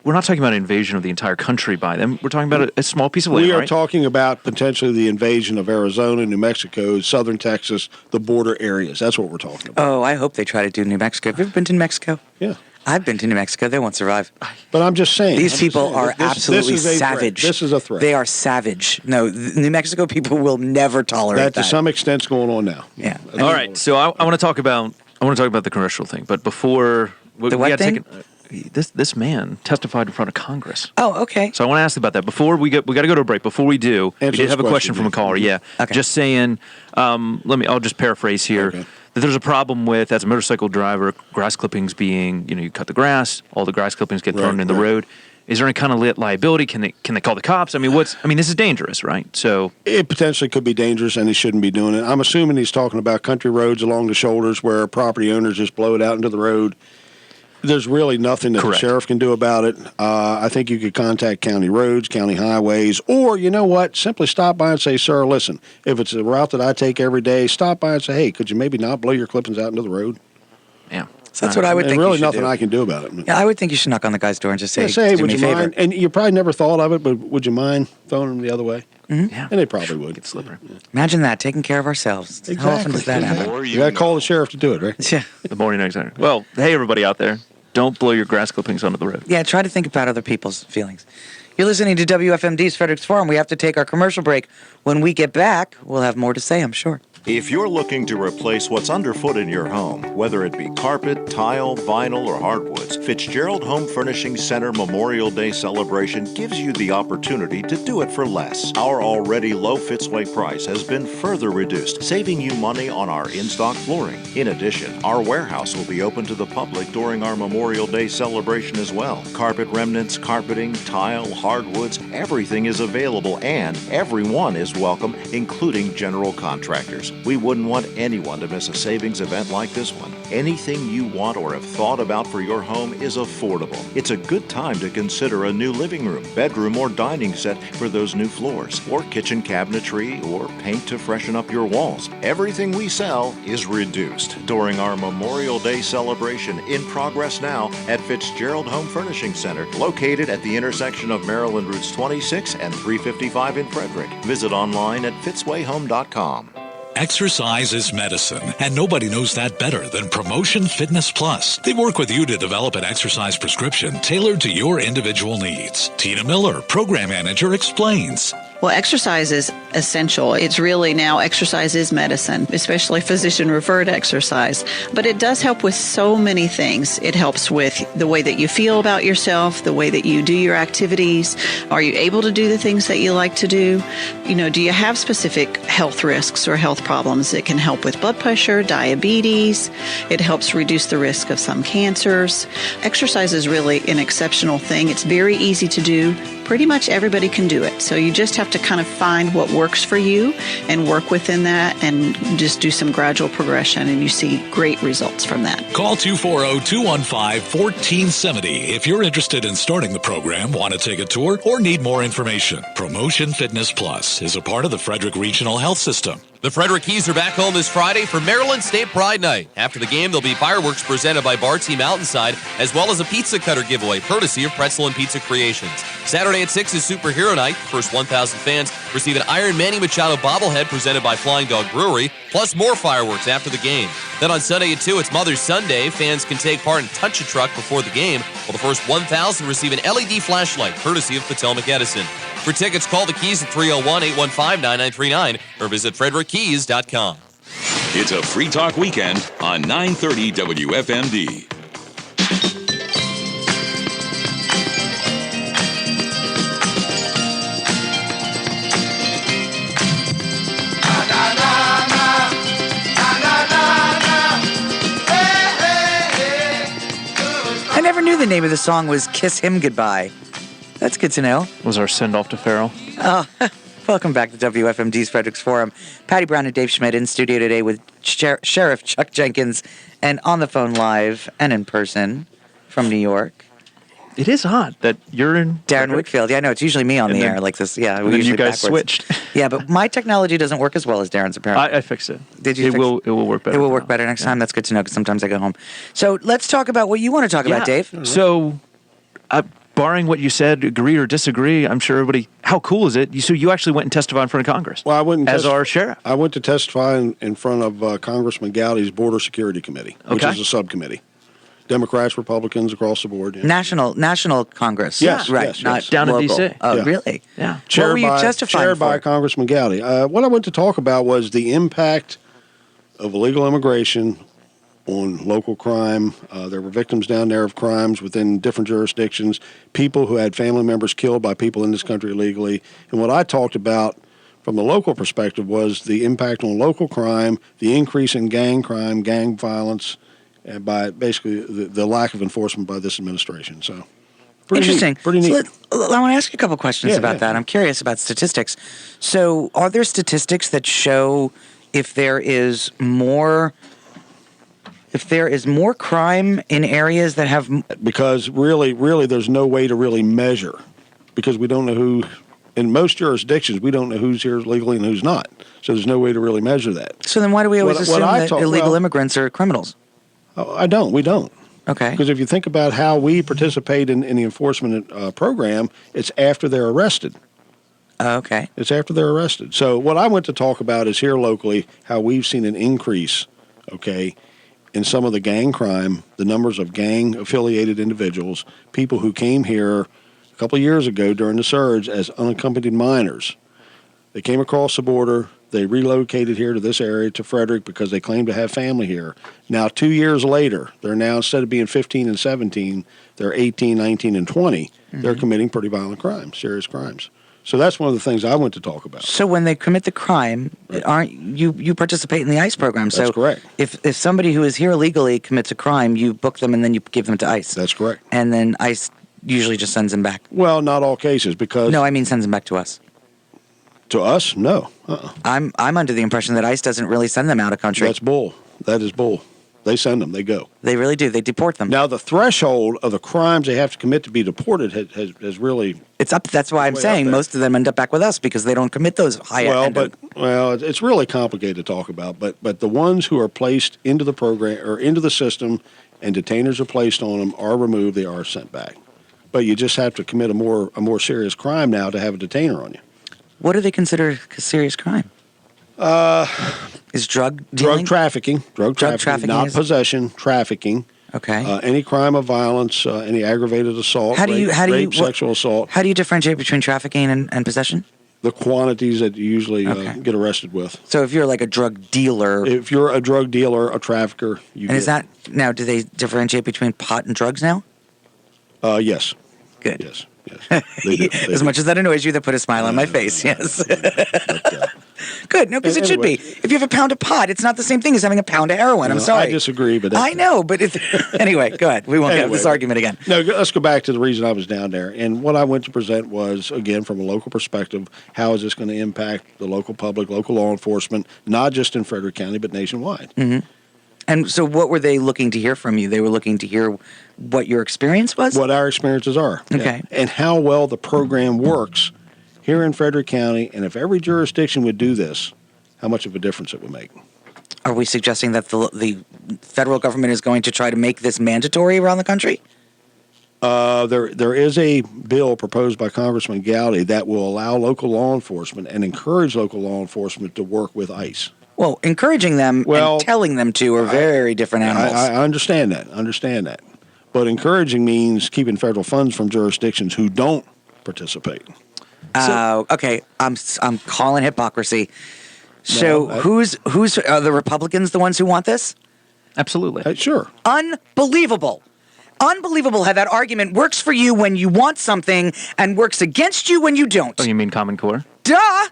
We're not talking about an invasion of the entire country by them. We're talking about a small piece of land, We are right? talking about potentially the invasion of Arizona, New Mexico, southern Texas, the border areas. That's what we're talking about. Oh, I hope they try to do New Mexico. Have you ever been to New Mexico? Yeah. I've been to New Mexico. They won't survive. But I'm just saying. These people are absolutely this is savage. This is a threat. They are savage. No, New Mexico people will never tolerate that. To some extent is going on now. Yeah. All right. So I want to talk about the commercial thing, but before The what gotta thing? This man testified in front of Congress. Oh, okay. So I want to ask about that before we got to go to a break. Before we do, we did have a question from a caller. Yeah, Okay. just saying. I'll just paraphrase here. That there's a problem with, as a motorcycle driver, grass clippings being, you cut the grass, all the grass clippings get thrown in the road. Is there any kind of liability? Can they call the cops? I mean, this is dangerous, right? So it potentially could be dangerous, and he shouldn't be doing it. I'm assuming he's talking about country roads along the shoulders where property owners just blow it out into the road. There's really nothing that the sheriff can do about it. I think you could contact county roads, county highways, or you know what? Simply stop by and say, sir, listen, if it's a route that I take every day, stop by and say, hey, could you maybe not blow your clippings out into the road? Yeah. So that's what I would think. Really you should nothing do. I can do about it. Yeah, I would think you should knock on the guy's door and just say, hey, do would me a you favor. mind? And you probably never thought of it, but would you mind throwing them the other way? Mm-hmm. Yeah. And they probably would. Get slippery. Imagine that, taking care of ourselves. Exactly. How often does that happen? You got to call the sheriff to do it, right? Yeah. The more you know exactly. Well, hey, everybody out there. Don't blow your grass clippings onto the road. Yeah, try to think about other people's feelings. You're listening to WFMD's Frederick's Forum. We have to take our commercial break. When we get back, we'll have more to say, I'm sure. If you're looking to replace what's underfoot in your home, whether it be carpet, tile, vinyl, or hardwoods, Fitzgerald Home Furnishing Center Memorial Day celebration gives you the opportunity to do it for less. Our already low Fitzway price has been further reduced, saving you money on our in-stock flooring. In addition, our warehouse will be open to the public during our Memorial Day celebration as well. Carpet remnants, carpeting, tile, hardwoods, everything is available and everyone is welcome, including general contractors. We wouldn't want anyone to miss a savings event like this one. Anything you want or have thought about for your home is affordable. It's a good time to consider a new living room, bedroom, or dining set for those new floors, or kitchen cabinetry, or paint to freshen up your walls. Everything we sell is reduced during our Memorial Day celebration in progress now at Fitzgerald Home Furnishing Center, located at the intersection of Maryland Routes 26 and 355 in Frederick. Visit online at fitzwayhome.com. Exercise is medicine, and nobody knows that better than Promotion Fitness Plus. They work with you to develop an exercise prescription tailored to your individual needs. Tina Miller, Program Manager, explains. Well, exercise is essential. It's really now exercise is medicine, especially physician-referred exercise. But it does help with so many things. It helps with the way that you feel about yourself, the way that you do your activities. Are you able to do the things that you like to do? Do you have specific health risks or health problems? It can help with blood pressure, diabetes. It helps reduce the risk of some cancers. Exercise is really an exceptional thing. It's very easy to do. Pretty much everybody can do it. So you just have to kind of find what works for you and work within that and just do some gradual progression, and you see great results from that. Call 240-215-1470 if you're interested in starting the program, want to take a tour, or need more information. Promotion Fitness Plus is a part of the Frederick Regional Health System. The Frederick Keys are back home this Friday for Maryland State Pride Night. After the game, there'll be fireworks presented by Bar Team Mountainside, as well as a pizza cutter giveaway, courtesy of Pretzel and Pizza Creations. Saturday at 6 is Superhero Night. The first 1,000 fans receive an Iron Manny Machado bobblehead presented by Flying Dog Brewery, plus more fireworks after the game. Then on Sunday at 2, it's Mother's Sunday. Fans can take part in Touch a Truck before the game, while the first 1,000 receive an LED flashlight, courtesy of Potomac Edison. For tickets, call the Keys at 301-815-9939 or visit frederickkeys.com. It's a Free Talk Weekend on 930 WFMD. I never knew the name of the song was Kiss Him Goodbye. That's good to know. Was our send-off to Farrell? Oh, welcome back to WFMD's Frederick's Forum. Pattee Brown and Dave Schmidt in studio today with Sheriff Chuck Jenkins, and on the phone live and in person from New York. It is odd that you're in Darren Whitfield. Yeah, I know. It's usually me on the air like this. Yeah, we usually you guys backwards. switched. Yeah, but my technology doesn't work as well as Darren's, apparently. I fixed it. Did you? It will work better. It will work better next time. That's good to know, because sometimes I go home. So let's talk about what you want to talk about, Dave. So, barring what you said, agree or disagree, I'm sure everybody. How cool is it? So you actually went and testified in front of Congress. Well, I went as our sheriff. I went to testify in front of Congressman Gowdy's Border Security Committee, which is a subcommittee. Democrats, Republicans, across the board. Yeah. National Congress. Yes, right. yes, Not yes. Down in local. D.C. Oh, Yeah. really? Yeah. What Chaired were you justifying chaired by for? Congressman Gowdy. What I went to talk about was the impact of illegal immigration on local crime. There were victims down there of crimes within different jurisdictions, people who had family members killed by people in this country illegally. And what I talked about from the local perspective was the impact on local crime, the increase in gang crime, gang violence, and by basically the lack of enforcement by this administration. So, pretty Interesting. neat. Pretty neat. So I want to ask you a couple questions about that. I'm curious about statistics. So, are there statistics that show if there is more crime in areas that have? Because really, there's no way to really measure, because we don't know who. In most jurisdictions, we don't know who's here legally and who's not. So there's no way to really measure that. So then, why do we always assume that illegal immigrants are criminals? I don't. We don't. Okay. Because if you think about how we participate in the enforcement program, it's after they're arrested. Okay. It's after they're arrested. So what I went to talk about is here locally how we've seen an increase, in some of the gang crime, the numbers of gang-affiliated individuals, people who came here a couple of years ago during the surge as unaccompanied minors. They came across the border. They relocated here to this area, to Frederick, because they claim to have family here. Now, 2 years later, they're now, instead of being 15 and 17, they're 18, 19, and 20. Mm-hmm. They're committing pretty violent crimes, serious crimes. So that's one of the things I went to talk about. So when they commit the crime, aren't you participate in the ICE program? That's correct. If somebody who is here illegally commits a crime, you book them and then you give them to ICE. That's correct. And then ICE usually just sends them back. Well, not all cases, because... No, I mean sends them back to us. To us? No. I'm under the impression that ICE doesn't really send them out of country. That's bull. That is bull. They send them. They go. They really do. They deport them. Now, the threshold of the crimes they have to commit to be deported has really... It's up. That's why I'm saying most of them end up back with us because they don't commit those high. It's really complicated to talk about. But the ones who are placed into the program or into the system and detainers are placed on them are removed. They are sent back. But you just have to commit a more serious crime now to have a detainer on you. What do they consider a serious crime? Is drug dealing? Drug trafficking. Drug trafficking, not possession, trafficking. Okay. Any crime of violence, any aggravated assault, rape, sexual assault. How do you differentiate between trafficking and possession? The quantities that you usually get arrested with. So if you're like a drug dealer... If you're a drug dealer, a trafficker, is that... Now, do they differentiate between pot and drugs now? Yes. Good. Yes. They do. As much as that annoys you, that put a smile on my face, yes. Good, no, because it should be. If you have a pound of pot, it's not the same thing as having a pound of heroin. I'm sorry. I disagree, but... I know, but... Anyway, go ahead. We won't have this argument again. No, let's go back to the reason I was down there. And what I went to present was, again, from a local perspective, how is this going to impact the local public, local law enforcement, not just in Frederick County, but nationwide. Mm-hmm. And so what were they looking to hear from you? They were looking to hear what your experience was? What our experiences are. Okay. And how well the program works here in Frederick County. And if every jurisdiction would do this, how much of a difference it would make. Are we suggesting that the federal government is going to try to make this mandatory around the country? There is a bill proposed by Congressman Gowdy that will allow local law enforcement and encourage local law enforcement to work with ICE. Well, encouraging them and telling them to are very different animals. I understand that. But encouraging means keeping federal funds from jurisdictions who don't participate. Okay, I'm calling hypocrisy. So who's are the Republicans the ones who want this? Absolutely. Sure. Unbelievable how that argument works for you when you want something and works against you when you don't. Oh, you mean Common Core? Duh!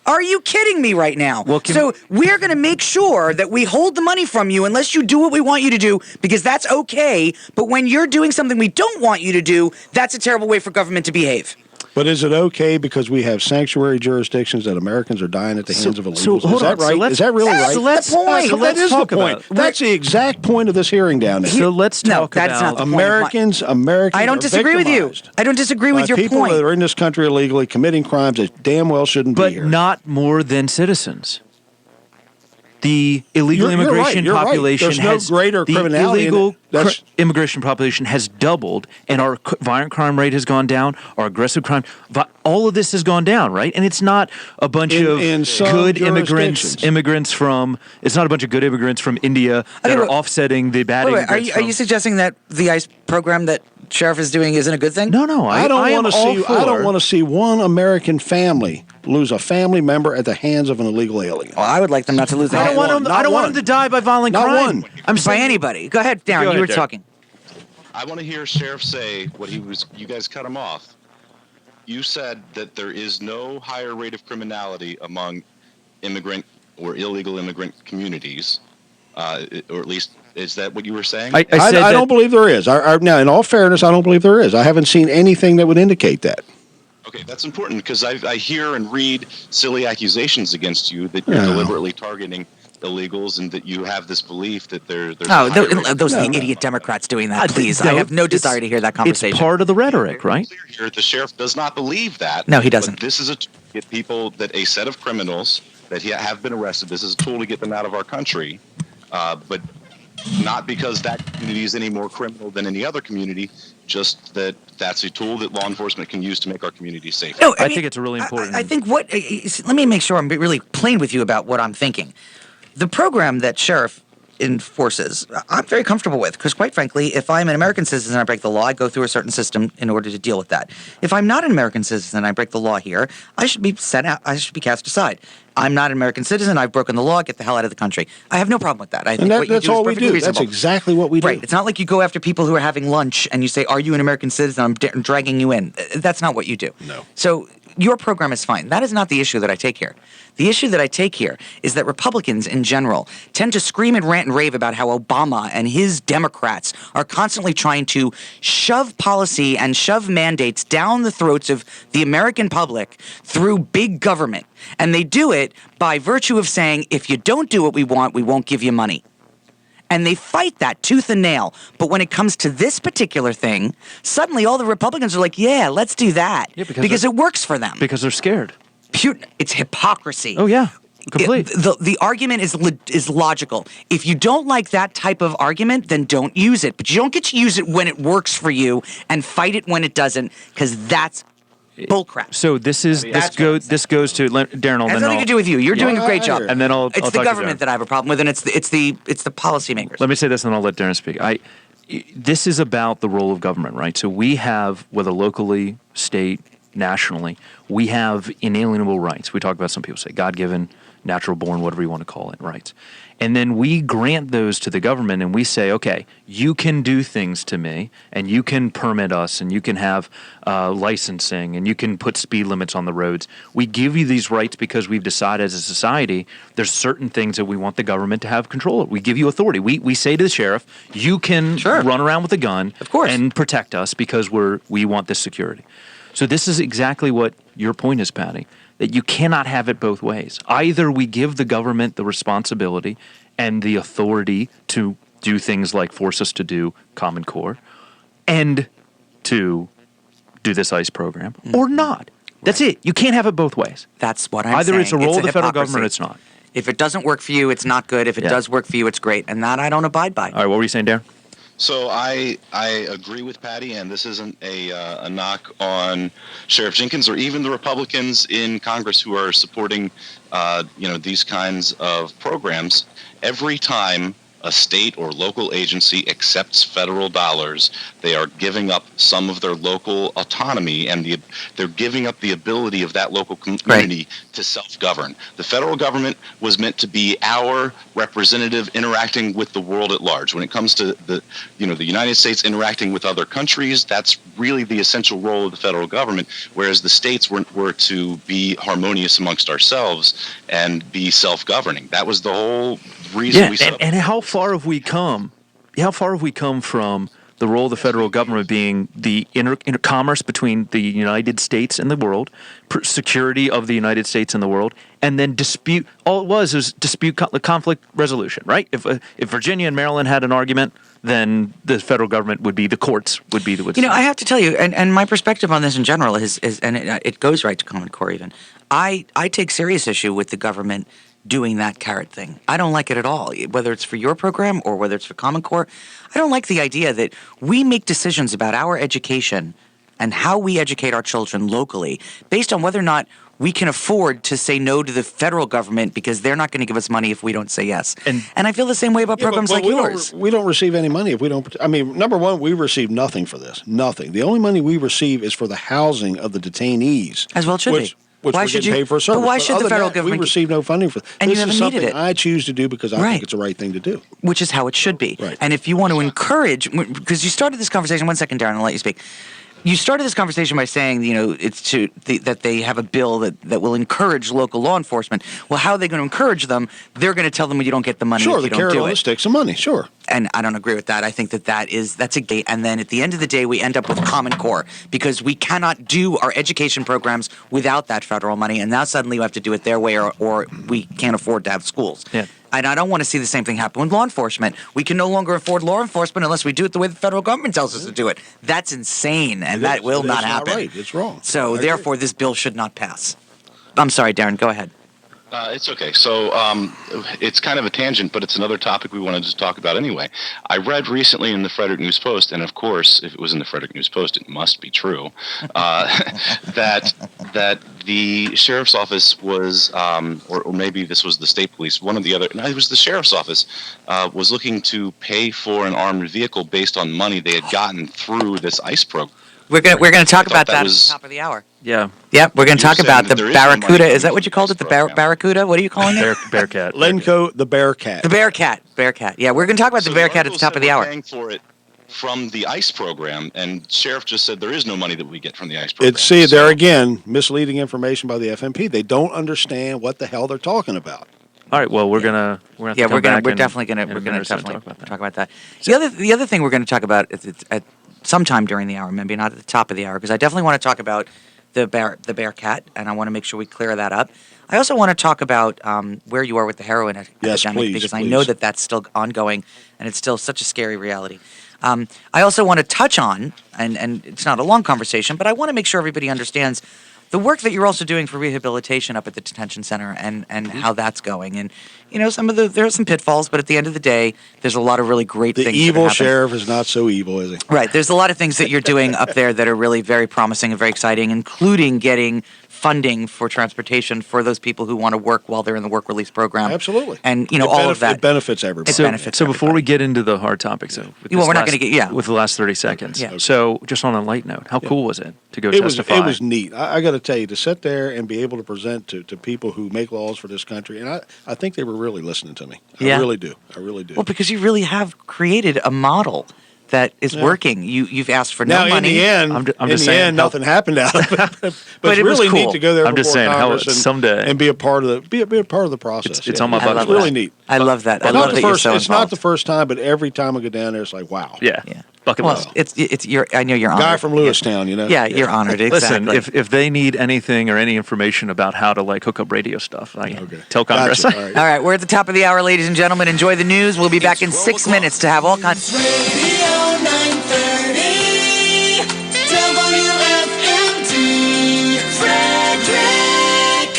Are you kidding me right now? Well, so we're going to make sure that we hold the money from you unless you do what we want you to do, because that's okay. But when you're doing something we don't want you to do, that's a terrible way for government to behave. But is it okay because we have sanctuary jurisdictions that Americans are dying at the hands of illegals? Is that right? Is that really right? That's the point. That is the point. That's the exact point of this hearing down there. So let's talk about not the Americans. I don't disagree with you. I don't disagree with your people point. that are in this country illegally committing crimes that damn well shouldn't be here. But not more than citizens. The illegal immigration you're right. population There's no greater criminality. Immigration population has doubled, and our violent crime rate has gone down. Our aggressive crime, all of this has gone down, right? And it's not a bunch of good immigrants from. It's not a bunch of good immigrants from India that are offsetting the bad immigrants. Are you suggesting that the ICE program that Sheriff is doing isn't a good thing? No. I don't want to see one American family lose a family member at the hands of an illegal alien. Well, I would like them not to lose. I don't want them to die by violent crime. By anybody. Go ahead, Darren. You were talking. I want to hear Sheriff say what he was. You guys cut him off. You said that there is no higher rate of criminality among immigrant or illegal immigrant communities, or at least. Is that what you were saying? I don't believe there is. Now, in all fairness, I don't believe there is. I haven't seen anything that would indicate that. Okay, that's important because I hear and read silly accusations against you that you're deliberately targeting illegals and that you have this belief that there's those idiot Democrats doing that, please. I have no desire to hear that conversation. It's part of the rhetoric, right? Here, the sheriff does not believe that. No, he doesn't. This is to get people a set of criminals that have been arrested. This is a tool to get them out of our country, but not because that community is any more criminal than any other community, just that's a tool that law enforcement can use to make our community safer. No, I think it's a really important. I think let me make sure I'm really plain with you about what I'm thinking. The program that Sheriff enforces, I'm very comfortable with, because quite frankly, if I'm an American citizen and I break the law, I go through a certain system in order to deal with that. If I'm not an American citizen and I break the law here, I should be sent out. I should be cast aside. I'm not an American citizen. I've broken the law. Get the hell out of the country. I have no problem with that. I think what you do is perfectly reasonable. That's exactly what we do. Right. It's not like you go after people who are having lunch and you say, "Are you an American citizen?" I'm dragging you in. That's not what you do. No. So your program is fine. That is not the issue that I take here. The issue that I take here is that Republicans in general tend to scream and rant and rave about how Obama and his Democrats are constantly trying to shove policy and shove mandates down the throats of the American public through big government. And they do it by virtue of saying, if you don't do what we want, we won't give you money. And they fight that tooth and nail. But when it comes to this particular thing, suddenly all the Republicans are like, yeah, let's do that. Yeah, because it works for them. Because they're scared. It's hypocrisy. Oh, yeah. Complete. The argument is logical. If you don't like that type of argument, then don't use it. But you don't get to use it when it works for you and fight it when it doesn't, because that's bullcrap. So this goes to Darren. It has nothing to do with you. You're doing a great job. And then it's the government that I have a problem with, and it's the policymakers. Let me say this, and I'll let Darren speak. This is about the role of government, right? So we have, whether locally, state, nationally, we have inalienable rights. We talk about, some people say God-given, natural born, whatever you want to call it, rights. And then we grant those to the government and we say, okay, you can do things to me and you can permit us and you can have licensing and you can put speed limits on the roads. We give you these rights because we've decided as a society there's certain things that we want the government to have control of. We give you authority. We say to the sheriff, you can run around with a gun and protect us because we want this security. So this is exactly what your point is, Pattee, that you cannot have it both ways. Either we give the government the responsibility and the authority to do things like force us to do Common Core and to do this ICE program, or not. That's it. You can't have it both ways. That's what I'm saying. Either it's a role of the federal government or it's not. If it doesn't work for you, it's not good. If it does work for you, it's great. And that I don't abide by. All right, what were you saying, Darren? So I agree with Pattee, and this isn't a knock on Sheriff Jenkins or even the Republicans in Congress who are supporting these kinds of programs. Every time a state or local agency accepts federal dollars, they are giving up some of their local autonomy, and they're giving up the ability of that local community to self-govern. The federal government was meant to be our representative interacting with the world at large. When it comes to the United States interacting with other countries, that's really the essential role of the federal government, whereas the states were to be harmonious amongst ourselves and be self-governing. That was the whole reason we set up. And how far have we come? How far have we come from the role of the federal government being the intercommerce between the United States and the world, security of the United States and the world, and then dispute? All it was dispute conflict resolution, right? If Virginia and Maryland had an argument, then the federal government would be the courts would be the ones. I have to tell you, and my perspective on this in general is and it goes right to Common Core even. I take serious issue with the government doing that carrot thing. I don't like it at all, whether it's for your program or whether it's for Common Core. I don't like the idea that we make decisions about our education and how we educate our children locally based on whether or not we can afford to say no to the federal government because they're not going to give us money if we don't say yes. And I feel the same way about programs like yours. We don't receive any money if we don't. I mean, number one, we receive nothing for this. Nothing. The only money we receive is for the housing of the detainees. As well it should be. Which why we're should getting paid for a service. But why should the federal government? We receive no funding for this. And This you is haven't needed something it. I choose to do because I think it's the right thing to do. Which is how it should be. Right. And if you want to encourage, because you started this conversation, 1 second, Darren, I'll let you speak. You started this conversation by saying, it's that they have a bill that will encourage local law enforcement. Well, how are they going to encourage them? They're going to tell them you don't get the money if you don't do it. Sure, the carrot on the sticks of money, sure. And I don't agree with that. I think that's a gate. And then at the end of the day, we end up with Common Core because we cannot do our education programs without that federal money. And now suddenly we have to do it their way or we can't afford to have schools. Yeah. And I don't want to see the same thing happen with law enforcement. We can no longer afford law enforcement unless we do it the way the federal government tells us to do it. That's insane, and that will not happen. Right. It's wrong. So therefore, this bill should not pass. I'm sorry, Darren. Go ahead. It's okay. So it's kind of a tangent, but it's another topic we wanted to talk about anyway. I read recently in the Frederick News Post, and of course, if it was in the Frederick News Post, it must be true, that the sheriff's office was, or maybe this was the state police, one of the other, no, it was the sheriff's office, was looking to pay for an armored vehicle based on money they had gotten through this ICE program. We're gonna talk about that at the top of the hour. Yeah. Yep, we're going to talk about the Barracuda. Is that what you called it? The Barracuda? What are you calling it? Bearcat. Lenco, the Bearcat. The Bearcat. Yeah, we're going to talk about the Bearcat at the top of the hour. Paying for it from the ICE program, and Sheriff just said there is no money that we get from the ICE program. There again, misleading information by the FMP. They don't understand what the hell they're talking about. All right. Well, we're gonna we're definitely gonna talk about that. The other thing we're going to talk about at sometime during the hour, maybe not at the top of the hour, because I definitely want to talk about the Bearcat, and I want to make sure we clear that up. I also want to talk about where you are with the heroin epidemic, because I know that that's still ongoing, and it's still such a scary reality. I also want to touch on, and it's not a long conversation, but I want to make sure everybody understands the work that you're also doing for rehabilitation up at the detention center and how that's going. And, there are some pitfalls, but at the end of the day, there's a lot of really great things. The evil sheriff is not so evil, is he? Right. There's a lot of things that you're doing up there that are really very promising and very exciting, including getting funding for transportation for those people who want to work while they're in the work release program. Absolutely. And, all of that. It benefits everybody. So before we get into the hard topics, with we're not going to get, with the last 30 seconds. Yeah. So just on a light note, how cool was it to go testify? It was neat. I got to tell you, to sit there and be able to present to people who make laws for this country, and I think they were really listening to me. I really do. Well, because you really have created a model that is working. You've asked for no money. In the end, I'm just saying, nothing happened out of it. But it it's was really cool. neat to go there. I'm just saying, someday and be a part of the process. It's on my bucket. It's really neat. I love that. I It's love that you're so It's involved. not the first time, but every time I go down there, it's like, wow. Yeah. Bucket list. I know you're honored. Guy from Lewistown, Yeah, you're honored. Exactly. Listen, if they need anything or any information about how to hook up radio stuff, tell Congress. Gotcha. All right, we're at the top of the hour, ladies and gentlemen. Enjoy the news. We'll be back in 6 minutes to have all kinds. Radio 930 WFMD Frederick.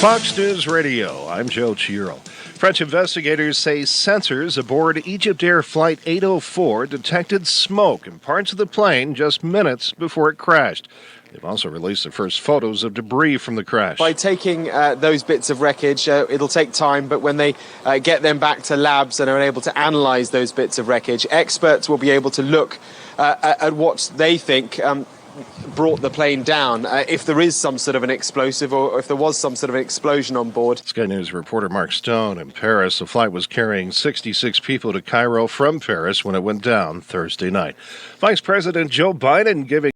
Fox News Radio. I'm Joe Chiro. French investigators say sensors aboard Egyptair Flight 804 detected smoke in parts of the plane just minutes before it crashed. They've also released the first photos of debris from the crash. By taking those bits of wreckage, it'll take time, but when they get them back to labs and are able to analyze those bits of wreckage, experts will be able to look at what they think brought the plane down, if there is some sort of an explosive or if there was some sort of an explosion on board. Sky News reporter Mark Stone in Paris. The flight was carrying 66 people to Cairo from Paris when it went down Thursday night. Vice President Joe Biden giving